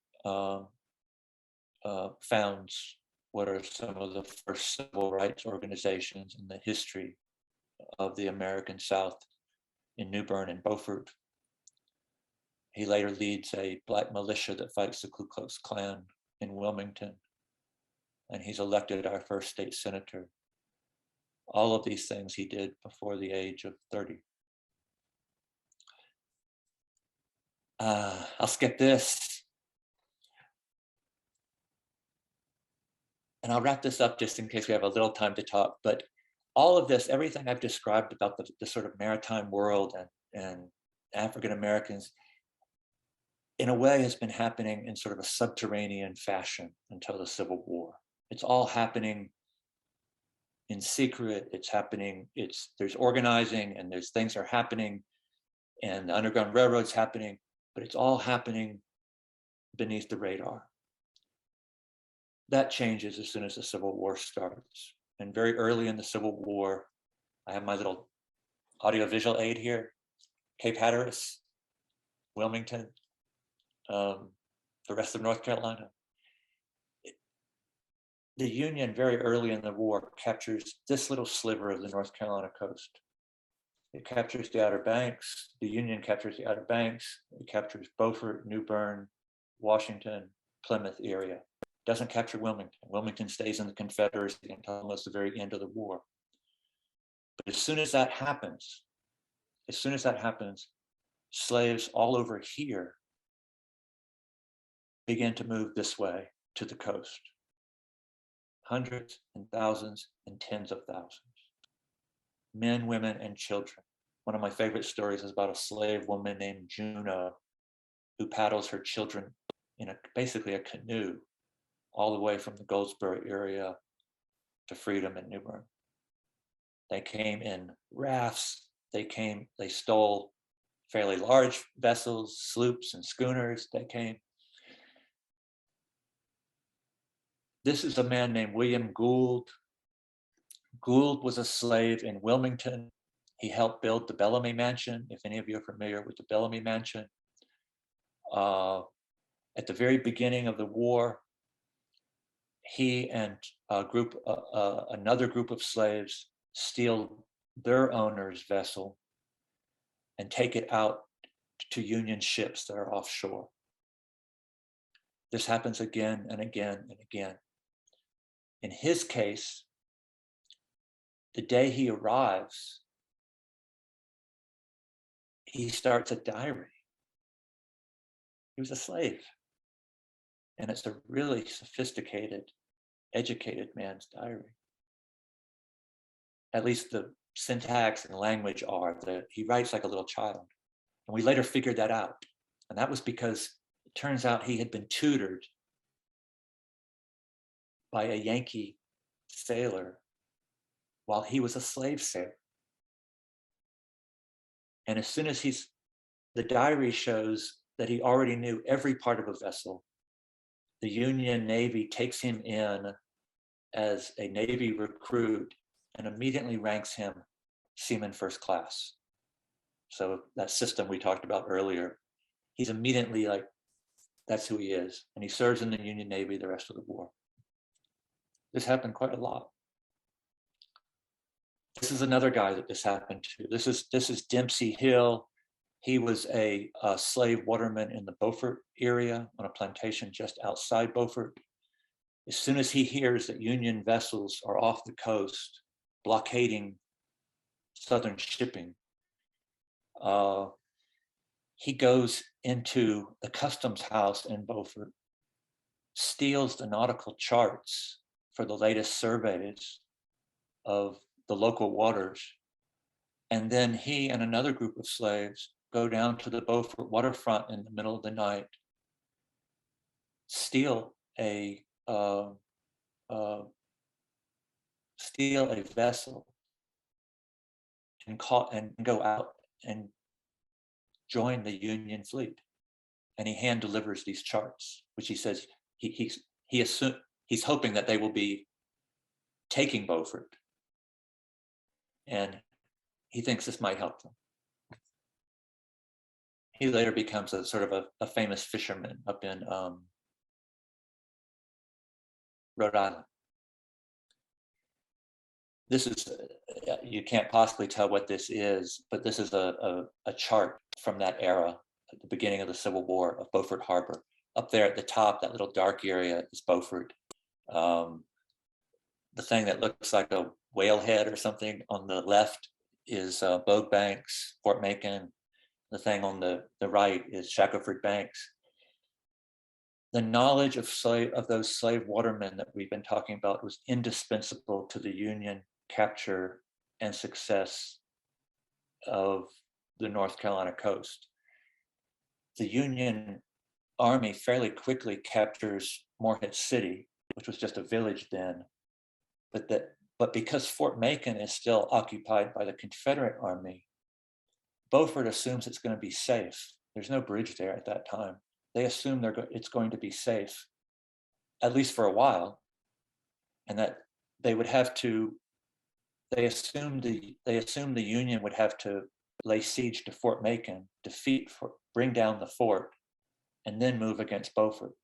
founds what are some of the first civil rights organizations in the history of the American South in New Bern and Beaufort. He later leads a black militia that fights the Ku Klux Klan in Wilmington, and he's elected our first state senator. All of these things he did before the age of 30. I'll skip this. And I'll wrap this up just in case we have a little time to talk. But all of this, everything I've described about the sort of maritime world and African Americans, in a way has been happening in sort of a subterranean fashion until the Civil War. It's all happening in secret. It's happening, there's organizing and there's things are happening and the Underground Railroad's happening, but it's all happening beneath the radar. That changes as soon as the Civil War starts. And very early in the Civil War, I have my little audiovisual aid here, Cape Hatteras, Wilmington, the rest of North Carolina. The Union very early in the war captures this little sliver of the North Carolina coast. It captures the Outer Banks. The Union captures the Outer Banks. It captures Beaufort, New Bern, Washington, Plymouth area. Doesn't capture Wilmington. Wilmington stays in the Confederacy until almost the very end of the war. But as soon as that happens, slaves all over here begin to move this way to the coast. Hundreds and thousands and tens of thousands. Men, women, and children. One of my favorite stories is about a slave woman named Juno who paddles her children in basically a canoe all the way from the Goldsboro area to Freedom and New Bern. They came in rafts. They stole fairly large vessels, sloops and schooners. This is a man named William Gould. Gould was a slave in Wilmington. He helped build the Bellamy Mansion, if any of you are familiar with the Bellamy Mansion. At the very beginning of the war, he and another group of slaves steal their owner's vessel and take it out to Union ships that are offshore. This happens again and again and again. In his case, the day he arrives, he starts a diary. He was a slave. And it's a really sophisticated, educated man's diary. At least the syntax and language are that he writes like a little child. And we later figured that out. And that was because it turns out he had been tutored by a Yankee sailor while he was a slave sailor. And as soon as the diary shows that he already knew every part of a vessel, the Union Navy takes him in as a Navy recruit and immediately ranks him Seaman First Class. So that system we talked about earlier, he's immediately like, that's who he is. And he serves in the Union Navy the rest of the war. This happened quite a lot. This is another guy that this happened to. This is Dempsey Hill. He was a slave waterman in the Beaufort area on a plantation just outside Beaufort. As soon as he hears that Union vessels are off the coast blockading Southern shipping, he goes into the customs house in Beaufort, steals the nautical charts for the latest surveys of the local waters, And then he and another group of slaves go down to the Beaufort waterfront in the middle of the night, steal a vessel, and go out and join the Union fleet. And he hand delivers these charts, which he says he's hoping that they will be taking Beaufort, and he thinks this might help them. He later becomes a sort of a famous fisherman up in Rhode Island. This is, you can't possibly tell what this is, but this is a chart from that era, at the beginning of the Civil War, of Beaufort Harbor. Up there at the top, that little dark area is Beaufort. The thing that looks like a whale head or something on the left is Bogue Banks, Fort Macon. The thing on the right is Shackelford Banks. The knowledge of those slave watermen that we've been talking about was indispensable to the Union capture and success of the North Carolina coast. The Union Army fairly quickly captures Morehead City, which was just a village then, but because Fort Macon is still occupied by the Confederate Army, Beaufort assumes it's going to be safe. There's no bridge there at that time. They assume it's going to be safe, at least for a while, and that they assumed the Union would have to lay siege to Fort Macon, bring down the fort, and then move against Beaufort.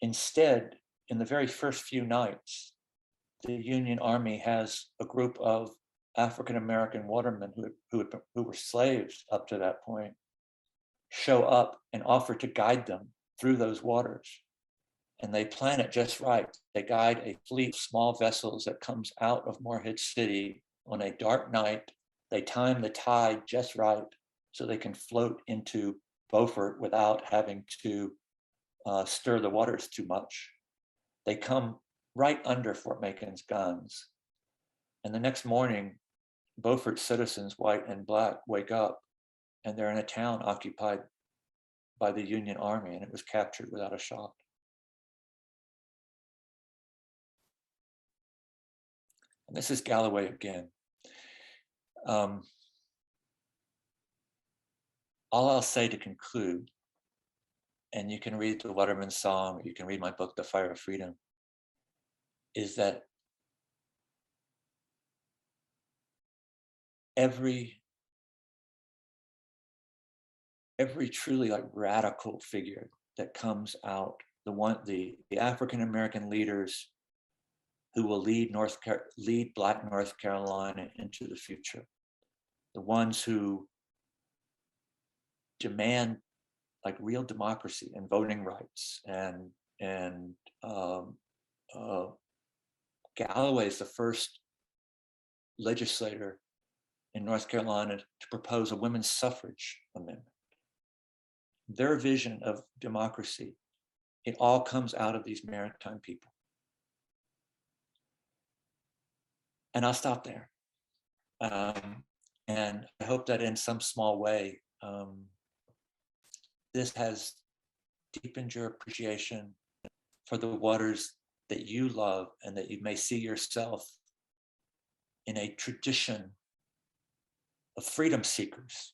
Instead, in the very first few nights, the Union Army has a group of African-American watermen who were slaves up to that point show up and offer to guide them through those waters. And they plan it just right. They guide a fleet of small vessels that comes out of Morehead City on a dark night. They time the tide just right so they can float into Beaufort without having to stir the waters too much. They come right under Fort Macon's guns. And the next morning, Beaufort citizens, white and black, wake up and they're in a town occupied by the Union Army, and it was captured without a shot. And this is Galloway again. All I'll say to conclude, and you can read the Waterman's Song, or you can read my book, The Fire of Freedom, is that every truly like radical figure that comes out, the African-American leaders who will lead Black North Carolina into the future, the ones who demand like real democracy and voting rights, and Galloway is the first legislator in North Carolina to propose a women's suffrage amendment. Their vision of democracy, it all comes out of these maritime people. And I'll stop there. And I hope that in some small way, this has deepened your appreciation for the waters that you love, and that you may see yourself in a tradition of freedom seekers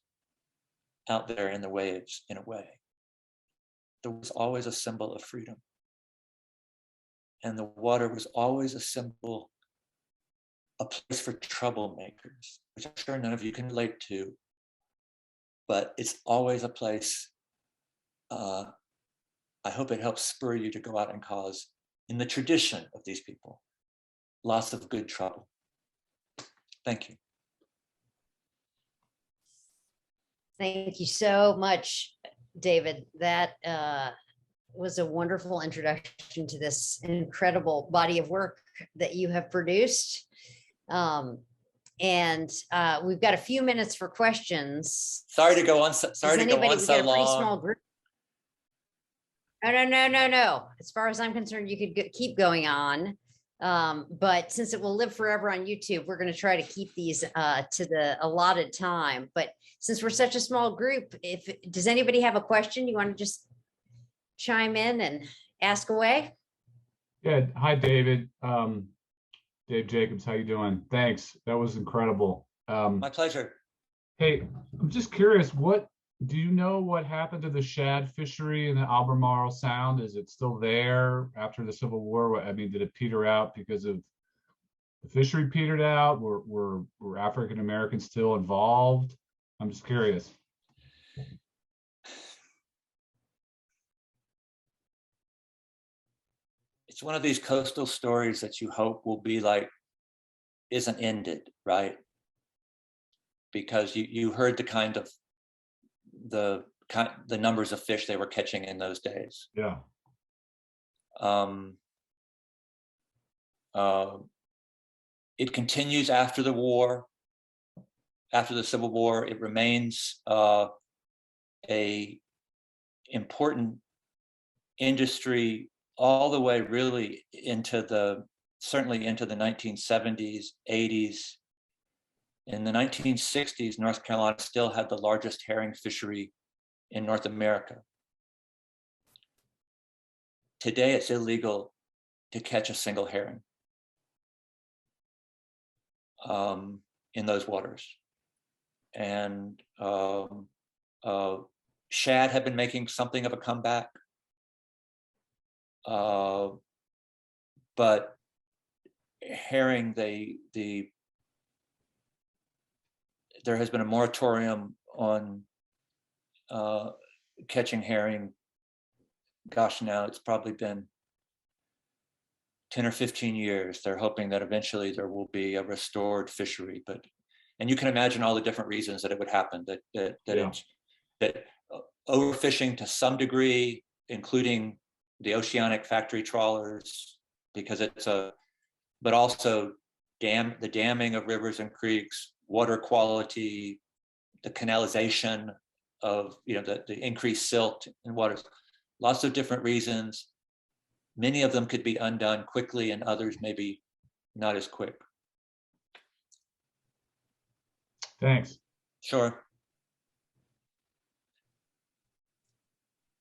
out there in the waves. In a way, there was always a symbol of freedom, and the water was always a symbol, a place for troublemakers, which I'm sure none of you can relate to, but it's always a place. I hope it helps spur you to go out and cause, in the tradition of these people, lots of good trouble. Thank you. Thank you so much, David. That was a wonderful introduction to this incredible body of work that you have produced. And we've got a few minutes for questions. Sorry to go on so long. Group. No. As far as I'm concerned, you could keep going on. But since it will live forever on YouTube, we're going to try to keep these to the allotted time. But since we're such a small group, does anybody have a question? You want to just chime in and ask away? Yeah. Hi, David. Dave Jacobs, how you doing? Thanks. That was incredible. My pleasure. Hey, I'm just curious, do you know what happened to the shad fishery in the Albemarle Sound? Is it still there after the Civil War? I mean, did it peter out because of the fishery petered out? Were African Americans still involved? I'm just curious. It's one of these coastal stories that you hope will be like, isn't ended, right? Because you heard the kind of the numbers of fish they were catching in those days. Yeah. It continues after the war, after the Civil War. It remains a important industry all the way really certainly into the 1970s, 80s. In the 1960s, North Carolina still had the largest herring fishery in North America. Today, it's illegal to catch a single herring in those waters. And shad have been making something of a comeback. But herring, there has been a moratorium on catching herring. Gosh, now it's probably been 10 or 15 years. They're hoping that eventually there will be a restored fishery, and you can imagine all the different reasons that it would happen, that overfishing to some degree, including the oceanic factory trawlers, because but also the damming of rivers and creeks, water quality, the canalization of, the increased silt in waters, lots of different reasons. Many of them could be undone quickly and others maybe not as quick. Thanks. Sure.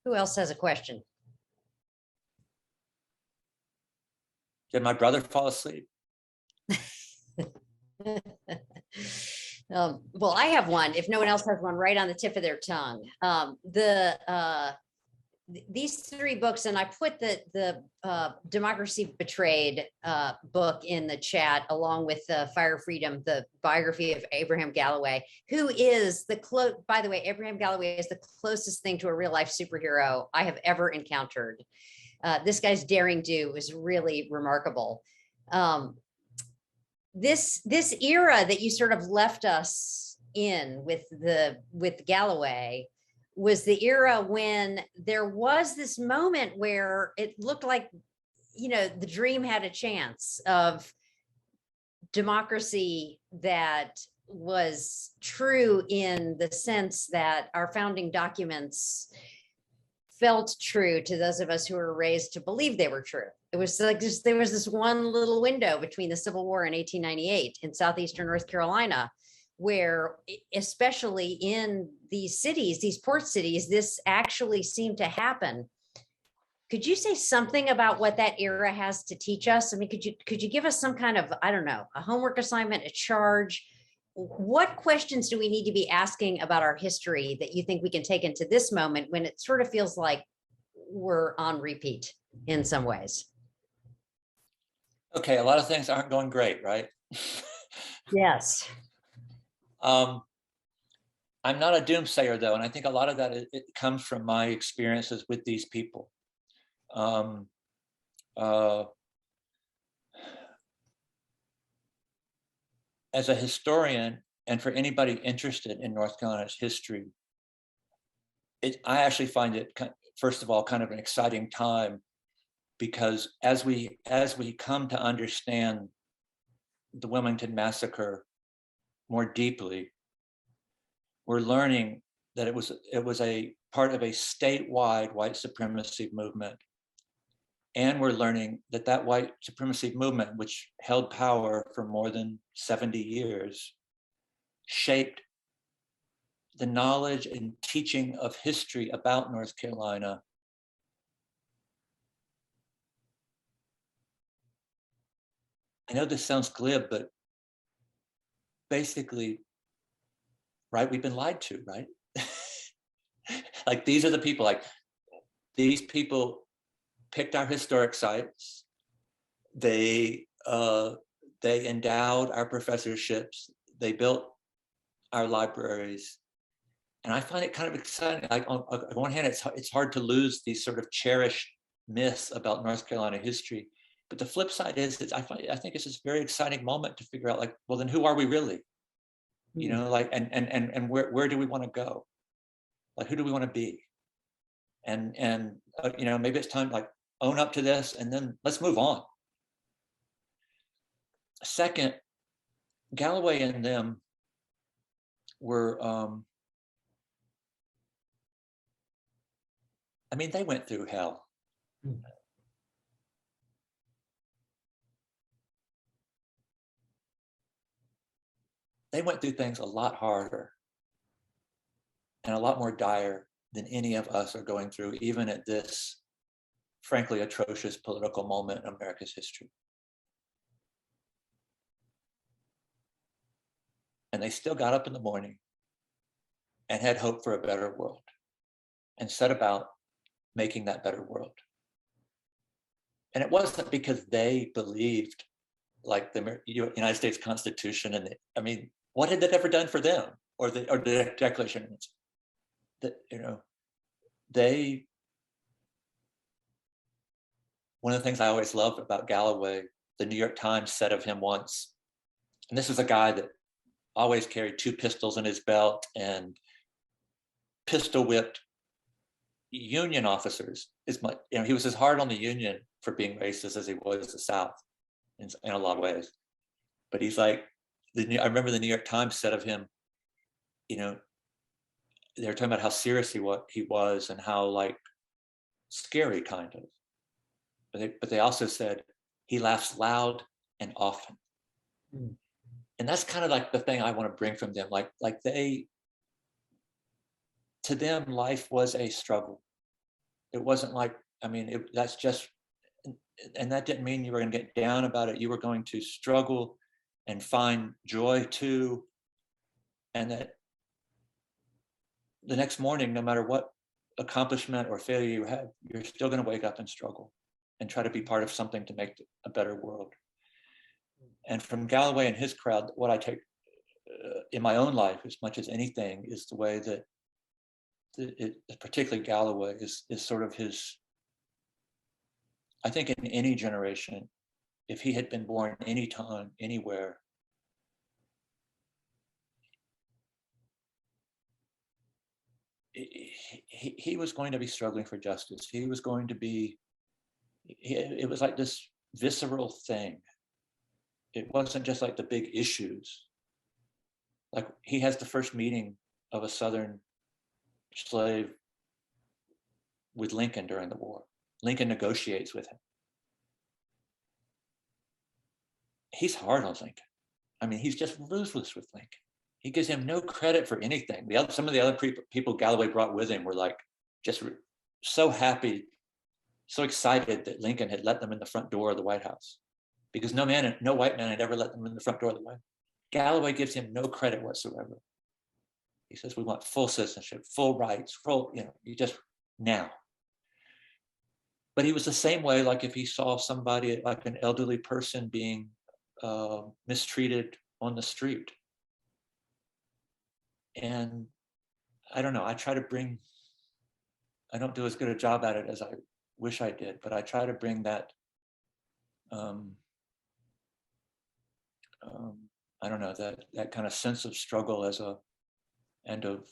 Who else has a question? Did my brother fall asleep? Well, I have one. If no one else has one right on the tip of their tongue. These three books, and I put the Democracy Betrayed book in the chat, along with Fire Freedom, the biography of Abraham Galloway, who is by the way, Abraham Galloway is the closest thing to a real life superhero I have ever encountered. This guy's daring do was really remarkable. This era that you sort of left us in with Galloway was the era when there was this moment where it looked like, the dream had a chance of democracy that was true in the sense that our founding documents felt true to those of us who were raised to believe they were true. It was like there was this one little window between the Civil War and 1898 in southeastern North Carolina, where, especially in these cities, these port cities, this actually seemed to happen. Could you say something about what that era has to teach us? I mean, could you give us some kind of, I don't know, a homework assignment, a charge? What questions do we need to be asking about our history that you think we can take into this moment when it sort of feels like we're on repeat in some ways? Okay, a lot of things aren't going great, right? Yes. I'm not a doomsayer though, and I think a lot of that it comes from my experiences with these people. As a historian, and for anybody interested in North Carolina's history, I actually find it, first of all, kind of an exciting time, because as we come to understand the Wilmington Massacre more deeply, we're learning that it was a part of a statewide white supremacy movement, And we're learning that that white supremacy movement, which held power for more than 70 years, shaped the knowledge and teaching of history about North Carolina. I know this sounds glib, but basically, right, we've been lied to, right? Like, these are the people, like, these people picked our historic sites. They endowed our professorships. They built our libraries. And I find it kind of exciting. Like, on one hand, it's hard to lose these sort of cherished myths about North Carolina history. But the flip side is, I think it's this very exciting moment to figure out, like, well, then who are we really? You know, like, and where do we want to go? Like, who do we want to be? And you know, maybe it's time to, like, own up to this, and then let's move on. Second, Galloway and them were, I mean, they went through hell. They went through things a lot harder and a lot more dire than any of us are going through, even at this, frankly, atrocious political moment in America's history. And they still got up in the morning and had hope for a better world and set about making that better world. And it wasn't because they believed, like, the United States Constitution, and I mean, what had that ever done for them, or the Declaration? That, you know, one of the things I always loved about Galloway, the New York Times said of him once, and this is a guy that always carried 2 pistols in his belt and pistol whipped Union officers. You know, he was as hard on the Union for being racist as he was the South in a lot of ways. But he's like, I remember the New York Times said of him, you know, they were talking about how serious he was and how, like, scary, kind of. But they also said he laughs loud and often. And that's kind of like the thing I want to bring from them. Like to them, life was a struggle. It wasn't like, I mean, that's just, and that didn't mean you were going to get down about it. You were going to struggle and find joy too. And that the next morning, no matter what accomplishment or failure you have, you're still going to wake up and struggle and try to be part of something to make a better world. And from Galloway and his crowd, what I take in my own life as much as anything is the way that particularly Galloway is sort of his, I think in any generation, if he had been born anytime, anywhere, he was going to be struggling for justice. He was going to be, it was like this visceral thing. It wasn't just like the big issues. Like, he has the first meeting of a Southern slave with Lincoln during the war. Lincoln negotiates with him. He's hard on Lincoln. I mean, he's just ruthless with Lincoln. He gives him no credit for anything. Some of the other people Galloway brought with him were like just so happy, so excited that Lincoln had let them in the front door of the White House, because no white man had ever let them in the front door of the White House. Galloway gives him no credit whatsoever. He says, we want full citizenship, full rights, full, you know, you just now. But he was the same way, like if he saw somebody, like an elderly person being mistreated on the street. And I don't know, I don't do as good a job at it as I wish I did, but I try to bring that, I don't know, that kind of sense of struggle and of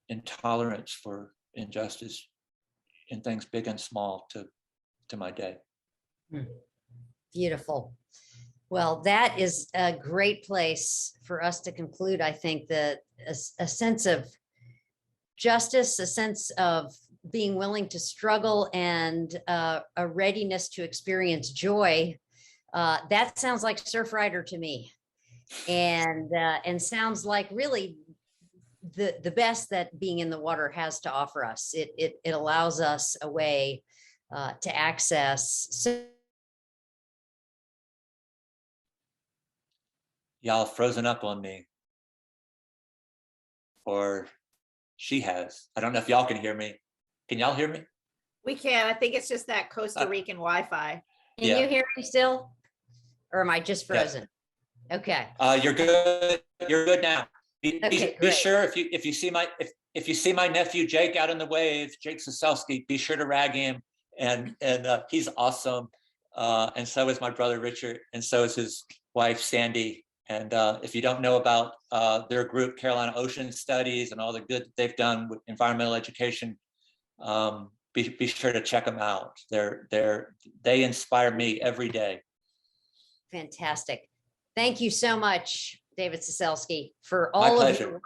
intolerance for injustice in things big and small to my day. Beautiful. Well, that is a great place for us to conclude. I think that a sense of justice, a sense of being willing to struggle and a readiness to experience joy. That sounds like Surfrider to me, and sounds like really the best that being in the water has to offer us. It allows us a way to access. So Y'all frozen up on me, or she has. I don't know if y'all can hear me. Can y'all hear me? We can. I think it's just that Costa Rican Wi-Fi. can Yeah. you hear me still? Or am I just Yeah. frozen? Okay. You're good. You're good now. Be Great. sure if you see my nephew Jake out in the wave, Jake Cecelski, be sure to rag him. And he's awesome. And so is my brother Richard, and so is his wife Sandy. And if you don't know about their group, Carolina Ocean Studies, and all the good that they've done with environmental education, be sure to check them out. They inspire me every day. Fantastic. Thank you so much, David Cecelski, for My all of pleasure. your work.